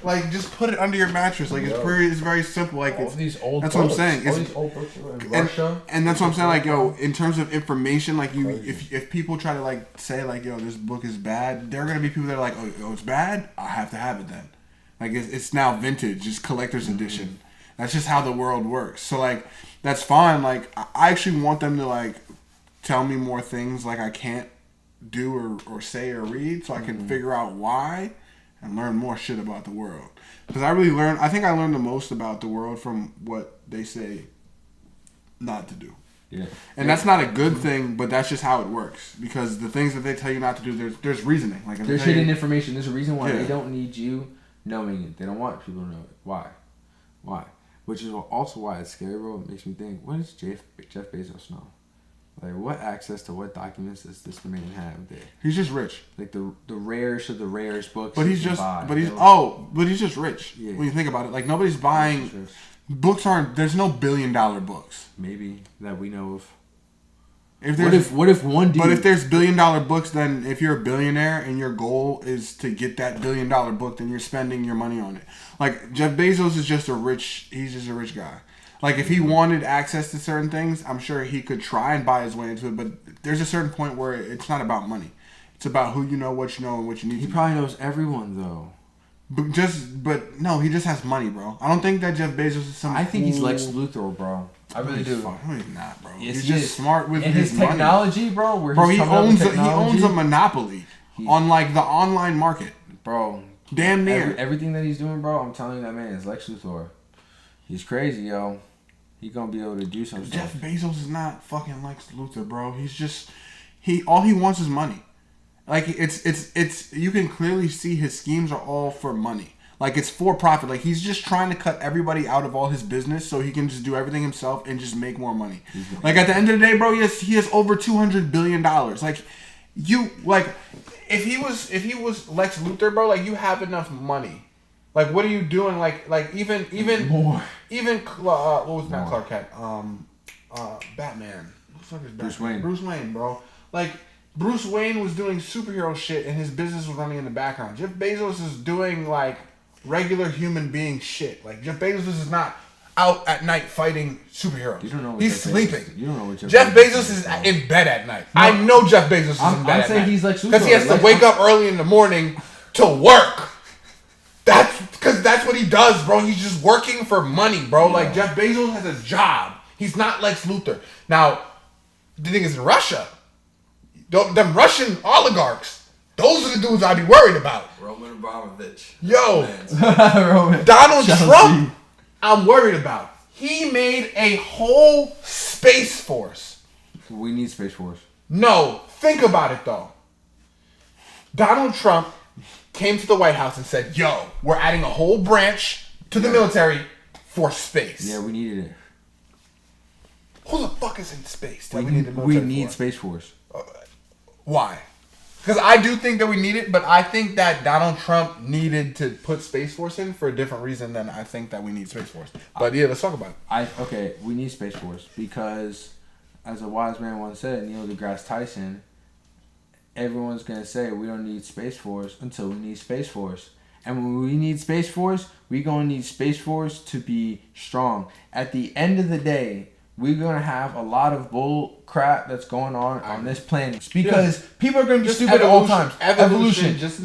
Like just put it under your mattress. Like it's very simple. Like All these old that's books. what I'm saying. All these old books are in Russia. And that's what I'm saying. Like yo, in terms of information, like if people try to like say like yo, this book is bad, there are gonna be people that are like, oh, it's bad. I have to have it then. Like it's now vintage. It's collector's edition. That's just how the world works. So like that's fine. Like I actually want them to like tell me more things like I can't do or say or read, so I can figure out why and learn more shit about the world. Because I think I learned the most about the world from what they say not to do. Yeah. And that's not a good thing, but that's just how it works. Because the things that they tell you not to do, there's reasoning. Like if There's they tell hidden you- information. There's a reason why Yeah. they don't need you knowing it. They don't want people to know it. Why? Which is also why it's scary, bro. It makes me think, what does Jeff Bezos know? Like, what access to what documents does this man have there? He's just rich. Like the rarest of the rarest books. But you he's can just buy, but you he's know? but he's just rich. Yeah. When you think about it, like nobody's buying Rich. books there's no $1 billion books. Maybe that we know of. If What there's if one dude? But if there's $1 billion books, then if you're a billionaire and your goal is to get that $1 billion book, then you're spending your money on it. Like Jeff Bezos is just he's just a rich guy. Like if he wanted access to certain things, I'm sure he could try and buy his way into it. But there's a certain point where it's not about money. It's about who you know, what you know, and what you need. he to probably knows everyone though. But no, he just has money, bro. I don't think that Jeff Bezos is some. I think he's cool- Lex Luthor, bro. I really do. No, he's not, bro. Yes, he's he just is. smart with And his money. technology, bro. Where Bro, he's he coming up with owns technology, a monopoly on like the online market. bro. Damn near. Everything that he's doing, bro. I'm telling you, that man is Lex Luthor. He's crazy, yo. He gonna be able to do some Jeff stuff. Bezos is not fucking Lex Luthor, bro. He's just all he wants is money. Like it's you can clearly see his schemes are all for money. Like it's for profit. Like he's just trying to cut everybody out of all his business so he can just do everything himself and just make more money. Like at the end of the day, bro, he has over $200 billion. Like if he was Lex Luthor, bro, like you have enough money. Like what are you doing? Like even More. even what was that Clark Kent? Batman. What the fuck is Batman? Bruce Wayne. Bruce Wayne, bro. Like Bruce Wayne was doing superhero shit and his business was running in the background. Jeff Bezos is doing like regular human being shit. Like Jeff Bezos is not out at night fighting superheroes. You don't know what He's Jeff sleeping. Bezos- you don't know what Jeff Bezos is bro. in bed at night. I know Jeff Bezos is I'm in bed at saying night. he's like because he has to Superman. wake up early in the morning to work. That's what he does, bro. He's just working for money, bro. Like Jeff Bezos has a job. He's not Lex Luthor. Now, the thing is in Russia, them Russian oligarchs, those are the dudes I'd be worried about. Roman Abramovich. Yo, Man. Donald Trump, I'm worried about. He made a whole space force. We need Space Force. No, think about it though. Donald Trump came to the White House and said, yo, we're adding a whole branch to the military for space. Yeah, we needed it. Who the fuck is in space that We we need the military need for? Space Force. Why? Because I do think that we need it, but I think that Donald Trump needed to put Space Force in for a different reason than I think that we need Space Force. But yeah, let's talk about it. We need Space Force because, as a wise man once said, Neil deGrasse Tyson, everyone's gonna say we don't need Space Force until we need Space Force. And when we need Space Force, we're gonna need Space Force to be strong. At the end of the day, we're gonna have a lot of bull crap that's going on this planet because people are gonna be stupid at all times. Evolution. Just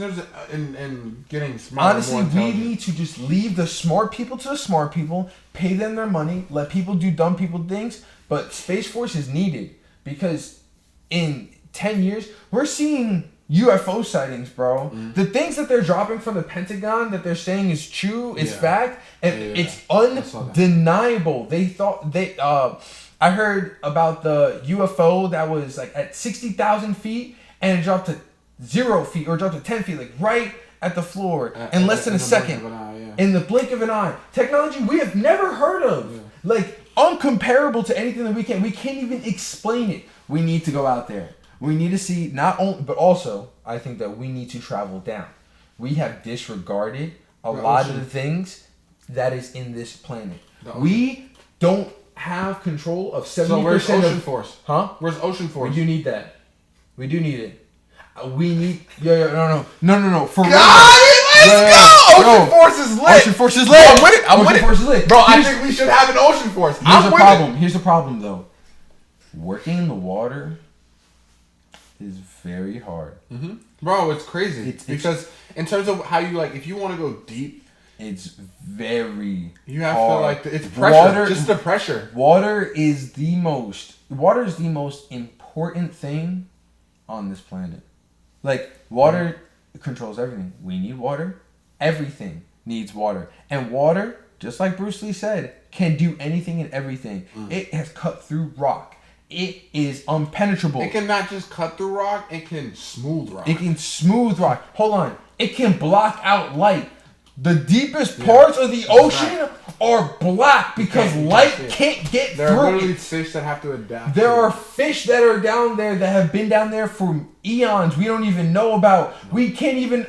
in getting smarter. Honestly, we need to just leave the smart people to the smart people, pay them their money, let people do dumb people things. But Space Force is needed because in 10 years, we're seeing UFO sightings, bro. The things that they're dropping from the Pentagon that they're saying is true, is fact, and it's undeniable. I heard about the UFO that was like at 60,000 feet and it dropped to 0 feet or dropped to 10 feet, like right at the floor in less than a second. In the blink of an eye. Technology we have never heard of. Like, uncomparable to anything that we can't even explain it. We need to go out there. We need to see not only, but also, I think that we need to travel down. We have disregarded a lot of the things that is in this planet. We don't have control of 70% So where's Ocean Force? Huh? Where's Ocean Force? We do need that. We do need it. We need. No. For real. Let's go! Ocean Force is lit. Ocean Force is lit. I'm with it. Ocean Force is lit. Bro, I think we should have an Ocean Force. Here's the problem, though. Working in the water is very hard. Bro, it's crazy. Because in terms of how you like, if you want to go deep, it's very you have hard. to it's pressure. Just the pressure. Water is the most important thing on this planet. Like, water controls everything. We need water. Everything needs water. And water, just like Bruce Lee said, can do anything and everything. It has cut through rock. It is impenetrable. It can not just cut through rock, it can smooth rock. It can smooth rock. Hold on. It can block out light. The deepest parts of the ocean are black because light can't get through. There are literally fish that have to adapt. There are fish that are down there that have been down there for eons. We don't even know about. We can't even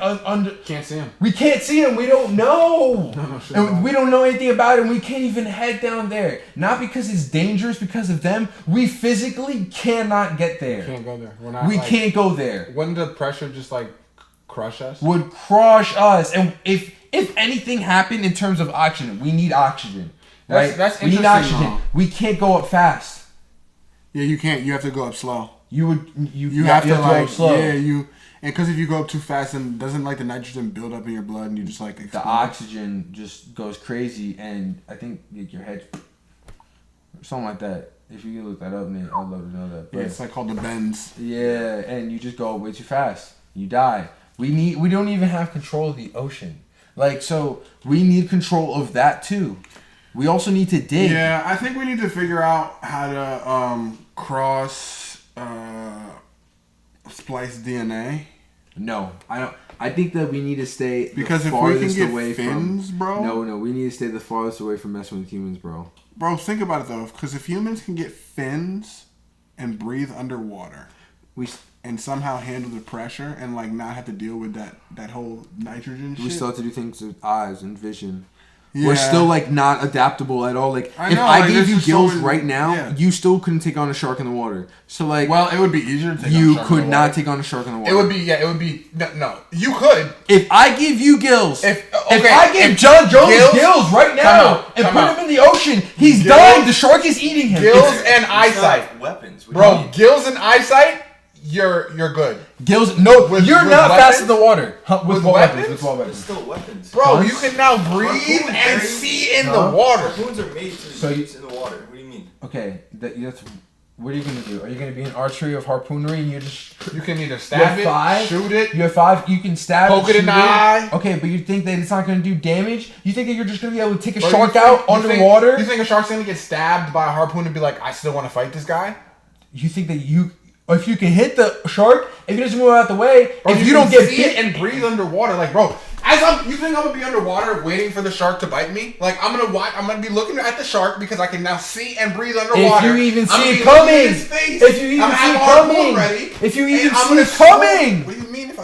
can't see them. We can't see them. We don't know. And we don't know anything about it. And we can't even head down there. Not because it's dangerous, because of them. We physically cannot get there. Can't go there. We can't go there. Wouldn't the pressure just like crush us? Would crush us. And if anything happened in terms of oxygen, we need oxygen. Right? That's we need oxygen. We can't go up fast. Yeah, you can't. You have to go up slow. You have to like go up slow. Yeah, and because if you go up too fast, then doesn't like the nitrogen build up in your blood and you just like explode. The oxygen just goes crazy, and I think like your head, something like that. If you can look that up, Nate, I'd love to know that. But, yeah, it's like called the bends. Yeah, and you just go way too fast. You die. We don't even have control of the ocean. Like, so we need control of that too. We also need to dig. Yeah, I think we need to figure out how to cross splice DNA. No, I don't. I think that we need to stay because if we can get fins, bro. No, we need to stay the farthest away from messing with humans, bro. Bro, think about it though, because if humans can get fins and breathe underwater, and somehow handle the pressure and like not have to deal with that whole nitrogen shit. We still have to do things with eyes and vision. Yeah. We're still like not adaptable at all. Like if I gave you gills right now, you still couldn't take on a shark in the water. So like, well, it would be easier to take on a shark you in the water. could not take on a shark in the water. It would be no. You could if I give you gills. If I give John Jones gills right now and put him in the ocean, he's dying. The shark is eating him. Gills and eyesight, weapons, bro. Gills and eyesight. You're good. Gills, no, you're not fast in the water. With weapons? With weapons. It's still weapons. Bro, you can now breathe and see in the water. Harpoons are made to use in the water. What do you mean? Okay, that's what are you gonna do? Are you gonna be an archery of harpoonery and you can either stab it, shoot it. You have 5. You can stab poke it in the eye. Okay, but you think that it's not gonna do damage? You think that you're just gonna be able to take a shark out underwater? You think a shark's gonna get stabbed by a harpoon and be like, I still want to fight this guy? You think that if you can hit the shark, if he doesn't move out the way, bro, if you don't get bit and breathe underwater, like bro, you think I'm gonna be underwater waiting for the shark to bite me? Like I'm gonna be looking at the shark because I can now see and breathe underwater. If you even see it coming, if you even see it coming, if you even see it coming. What do you mean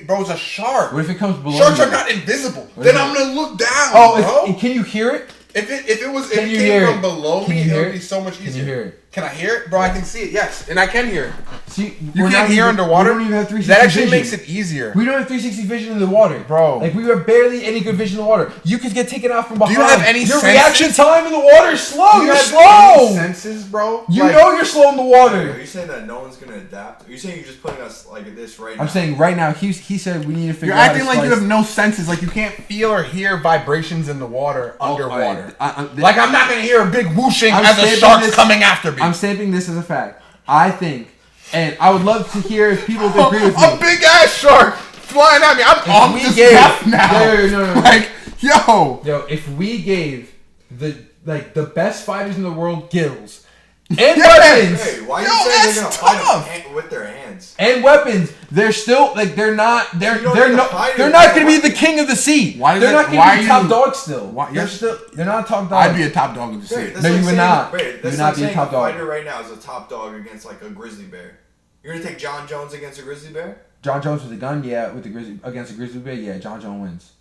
bro, it's a shark? What if it comes below? Sharks are not invisible. Then I'm gonna look down. Oh, bro. Can you hear it? If it came from below me, it would be so much easier. Can you hear it? Can I hear it? Bro, I can see it, yes. And I can hear it. See, You can't hear underwater? We don't even have 360 That actually vision. makes it easier. We don't have 360 vision in the water. Bro. Like, we have barely any good vision in the water. You could get taken out from behind. Do you have any Your senses? reaction time in the water is slow. Do you You're have slow. any senses, bro? You Like, know you're slow in the Are water. you saying that no one's gonna adapt? Are you saying you're just putting us like this right now? I'm saying right now, he said we need to figure You're out acting like you have no senses. Like you can't feel or hear vibrations in the water underwater. Like, I'm not gonna hear a big whooshing I'm as a stamping shark's this- coming after me. I'm stamping this as a fact. I think, and I would love to hear if people agree with me. A big ass shark flying at me. I'm we just gave- deaf now. No. Like, yo, if we gave the best fighters in the world gills and Yes! weapons Hey, why are you Yo, saying they're gonna that's fight tough. them with their hands? and weapons, they're still like they're not You don't they're need no to fight they're it, not you going to be know the king of the sea. Why is they're it- not going why to be are top you- dog still. why- They're not top dog. I'd be a top dog of the sea. That's No, like you would saying- not. Wait, You that's would like not be a saying top dog. fighter right now is a top dog against like a grizzly bear. You're gonna take John Jones against a grizzly bear? John Jones with a gun, yeah, with the grizzly against a grizzly bear, yeah, John Jones wins.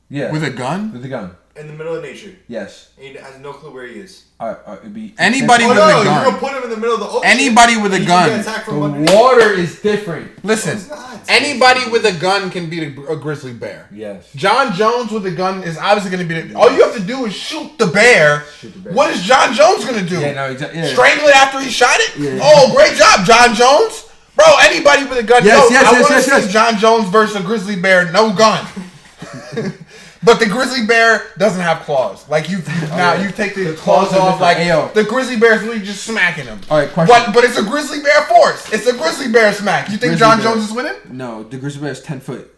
Yeah, With a gun? with a gun, In the middle of nature. yes. And he has no clue where he is. It'd be Anybody Oh with no, a you're gun. gonna put him in the middle of the ocean. Anybody with a and he gun. can get attacked The from underneath. water is different. Listen, No, it's not. anybody with a gun can beat a grizzly bear. Yes. John Jones with a gun is obviously going to beat it. All you have to do is shoot the bear. Shoot the bear. What is John Jones going to do? Yeah, no, exactly. Yeah. Strangle it after he shot it? Yeah. Oh, great job, John Jones. Bro, anybody with a gun. Yes, no, yes, I yes, wanna yes, see yes. John Jones versus a grizzly bear, no gun. But the grizzly bear doesn't have claws. Like you take the claws claws are off. different. Like Hey, yo. the grizzly bear's literally just smacking him. All right, question. But it's a grizzly bear force. It's a grizzly bear smack. You think Grizzly John bear. Jones is winning? No, the grizzly bear is 10 foot,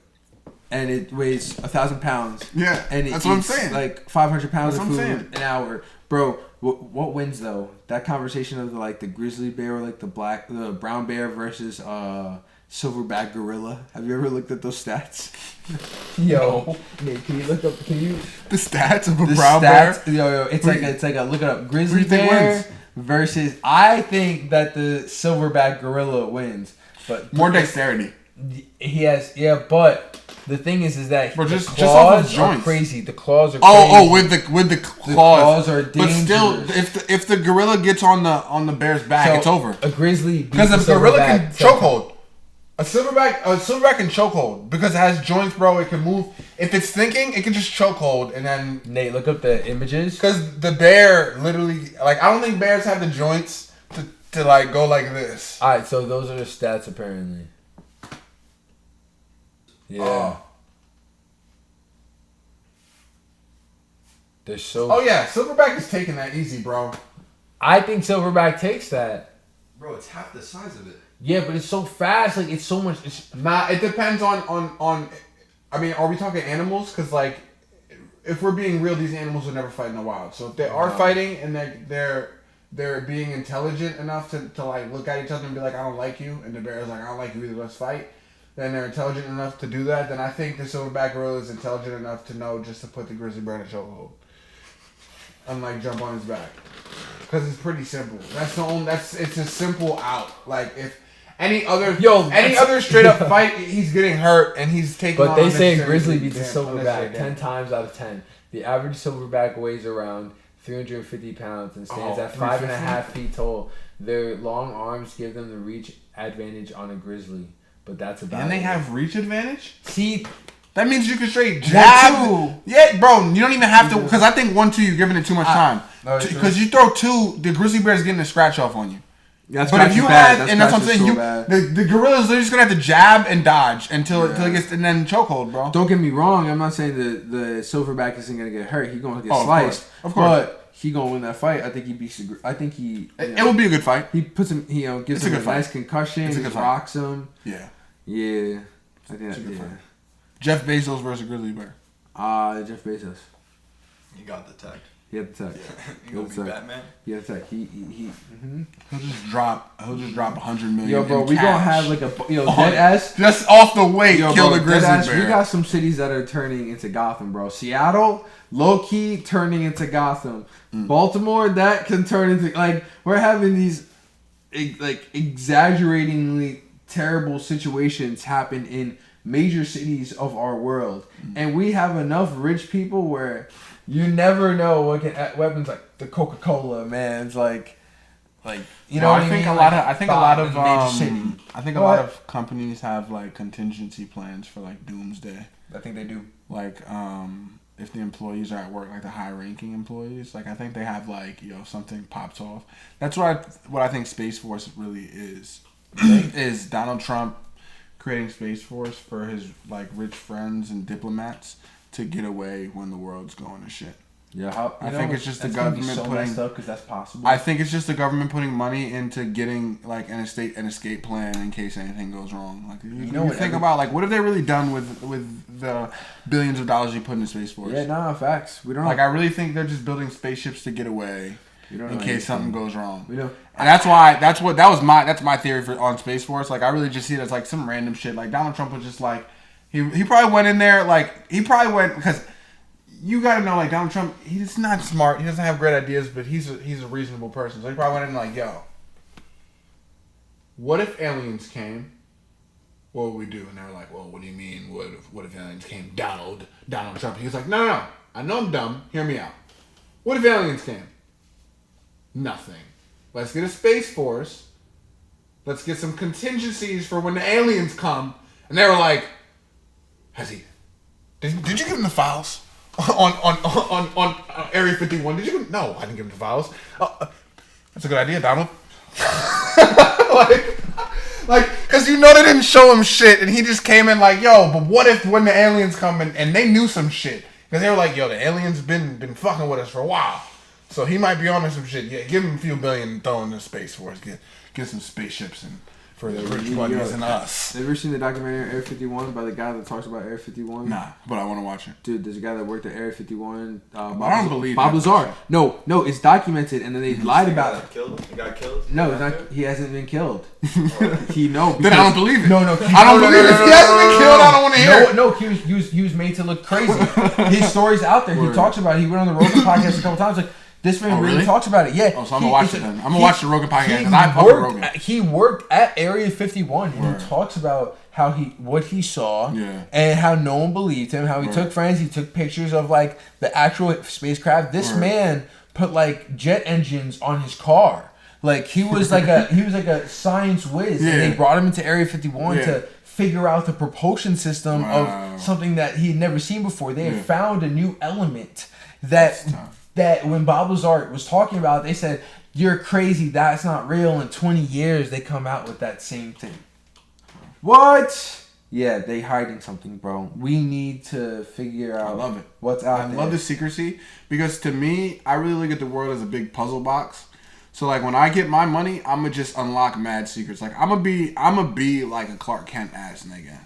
and it weighs 1,000 pounds. Yeah, and it that's what I'm eats saying. like 500 pounds That's of what I'm food saying. an hour, bro. What wins though? That conversation of the grizzly bear or like the brown bear versus silverback gorilla. Have you ever looked at those stats? Yo, Nate, can you look up? Can you The stats of a the brown stats? bear. Yo, it's like a look it up. Grizzly Who do you think bear wins? versus. I think that the silverback gorilla wins, but More dexterity. he has but the thing is that Bro, the just off his claws are joints. crazy. The claws are Oh, crazy. with the The claws. claws are But still, dangerous. if the gorilla gets on the bear's back, So, it's over. A grizzly Because beats the gorilla silverback can 10 chokehold. A silverback can chokehold because it has joints, bro. It can move. If it's thinking, it can just chokehold and then. Nate, look up the images. Because the bear literally, like, I don't think bears have the joints to like go like this. All right, so those are the stats apparently. Yeah. Oh. They're so. Oh yeah, silverback is taking that easy, bro. I think silverback takes that. Bro, it's half the size of it. Yeah, but it's so fast. Like it's so much. Nah, it depends on. I mean, are we talking animals? Because like, if we're being real, these animals would never fight in the wild. So if they are fighting and they're being intelligent enough to like look at each other and be like, I don't like you, and the bear is like, I don't like you either, let's fight. Then they're intelligent enough to do that. Then I think the silverback gorilla is intelligent enough to know just to put the grizzly bear in a chokehold, and like jump on his back. Because it's pretty simple. It's a simple out. Like if any other straight up fight, he's getting hurt and he's taking. But on they say a unnecessary grizzly beats a unnecessary silverback damage. 10 times out of 10. The average silverback weighs around 350 pounds and stands at 5.5 feet tall. Their long arms give them the reach advantage on a grizzly, but that's about. And they it. have reach advantage. See, That means you can straight jab. 1-2. Yeah, bro. You don't even have to. Because I think 1-2, you're giving it too much time. Because you throw 2, the grizzly bear's getting a scratch off on you. But if you have, and that's what I'm saying, the gorilla's they're just gonna have to jab and dodge until it gets and then chokehold, bro. Don't get me wrong. I'm not saying the silverback isn't gonna get hurt. He's gonna get Of sliced. course. But he gonna win that fight. I think he beats. I think he. It will be a good fight. He puts him. He gives It's a him a good fight. nice concussion. It's a He good fight. rocks him. Yeah. Yeah. I think It's a that, good yeah. fight. Jeff Bezos versus grizzly bear. Jeff Bezos. You got the tech. He had the tech. You gonna be Batman? He had the tech. Mm-hmm. He'll just drop 100 million. Yo, bro, in we cash. gonna have like a dead ass. Just off the weight, Yo, kill bro, the grizzly deadass, bear. we got some cities that are turning into Gotham, bro. Seattle, low key turning into Gotham. Baltimore, that can turn into like we're having these like exaggeratingly terrible situations happen in major cities of our world, and we have enough rich people where you never know what can weapons like the Coca-Cola, man. It's like Like, you know, I think a lot of companies have like contingency plans for like doomsday. I think they do. Like, if the employees are at work, like the high-ranking employees, like I think they have like, something pops off. That's what I think Space Force really is. Is Donald Trump creating Space Force for his like rich friends and diplomats to get away when the world's going to shit. Yeah, I think it's just the government putting messed up because that's possible. I think it's just the government putting money into getting like an escape plan in case anything goes wrong. Like you think about like what have they really done with the billions of dollars you put into Space Force? Yeah, no, facts. We don't like. I really think they're just building spaceships to get away in case something goes wrong. We don't. And that's my theory on Space Force. Like I really just see it as like some random shit. Like Donald Trump was just like he probably went in there because. You gotta know, like, Donald Trump, he's not smart. He doesn't have great ideas, but he's a reasonable person. So he probably went in like, yo, what if aliens came? What would we do? And they were like, well, what do you mean? What if aliens came? Donald Trump. He was like, no. I know I'm dumb. Hear me out. What if aliens came? Nothing. Let's get a Space Force. Let's get some contingencies for when the aliens come. And they were like, did you give him the files? On Area 51. Did you? No, I didn't give him the files. That's a good idea, Donald. like, cause they didn't show him shit, and he just came in like, yo, but what if when the aliens come and they knew some shit, cause they were like, yo, the aliens been fucking with us for a while, so he might be on some shit. Yeah, give him a few billion and throw in the Space Force, get some spaceships and. For the rich buddies and us. Have you ever seen the documentary Area 51 by the guy that talks about Area 51? Nah, but I want to watch it. Dude, there's a guy that worked at Area 51. I don't believe Bob Lazar. No, it's documented, and then they lied about it. He got killed? No, he hasn't been killed. Then I don't believe it. No. I don't believe it. If he hasn't been killed, I don't want to hear it. No, he was made to look crazy. His story's out there. He talks about it. He went on the Rogan podcast a couple times, like, this man really talks about it. Yeah. Oh, so I'm going to watch it then. I'm going to watch the Rogan podcast because I fuck with Rogan. He worked at Area 51 and he talks about what he saw and how no one believed him, how he took friends, he took pictures of like the actual spacecraft. This man put like jet engines on his car. Like he was like a science whiz and they brought him into Area 51 to figure out the propulsion system of something that he had never seen before. They had found a new element that when Bob Lazar was talking about it, they said, you're crazy, that's not real. In 20 years, they come out with that same thing. What? Yeah, they hiding something, bro. We need to figure out what's out there. I love the secrecy because to me, I really look at the world as a big puzzle box. So like when I get my money, I'm gonna just unlock mad secrets. Like I'm gonna be like a Clark Kent ass nigga.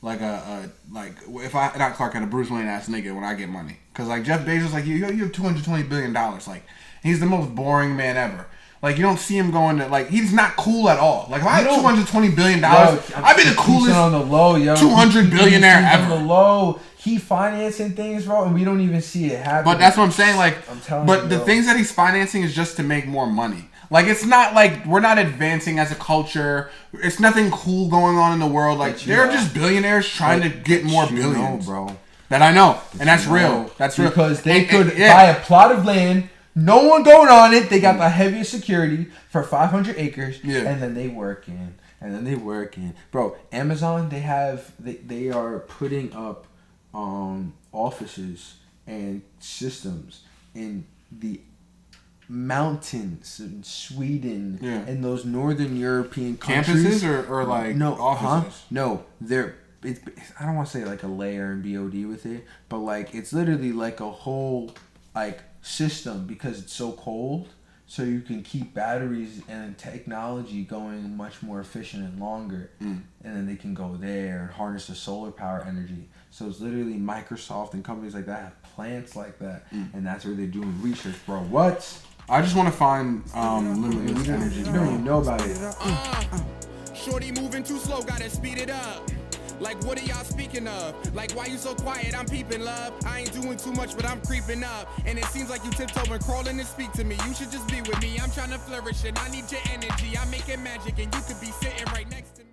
Like if I not Clark Kent, a Bruce Wayne ass nigga when I get money. Cause like Jeff Bezos, like you have $220 billion. Like he's the most boring man ever. Like you don't see him going to like he's not cool at all. Like if I had $220 billion, I'd be the coolest on the low, yo. 200 billionaire ever. On the low, he financing things, bro, and we don't even see it happen. But that's what I'm saying. Like, I'm telling but you, the things that he's financing is just to make more money. Like it's not like we're not advancing as a culture. It's nothing cool going on in the world. Like they're just billionaires trying to get more billions, bro. That I know, and that's real. That's real because they could buy a plot of land, no one going on it. They got the heaviest security for 500 acres, and then they working, bro. Amazon, they are putting up offices and systems in the mountains in Sweden and those northern European countries. Campuses or like offices? No, they're. I don't want to say like a layer and BOD with it, but like it's literally like a whole like system because it's so cold, so you can keep batteries and technology going much more efficient and longer, and then they can go there and harness the solar power energy. So it's literally Microsoft and companies like that have plants like that, and that's where they're doing research, bro. What? I just want to find limitless energy. You don't even know about it. Shorty moving too slow, gotta speed it up. Like, what are y'all speaking of? Like, why you so quiet? I'm peeping, love. I ain't doing too much, but I'm creeping up. And it seems like you tiptoe and crawling to speak to me. You should just be with me. I'm trying to flourish and I need your energy. I'm making magic and you could be sitting right next to me.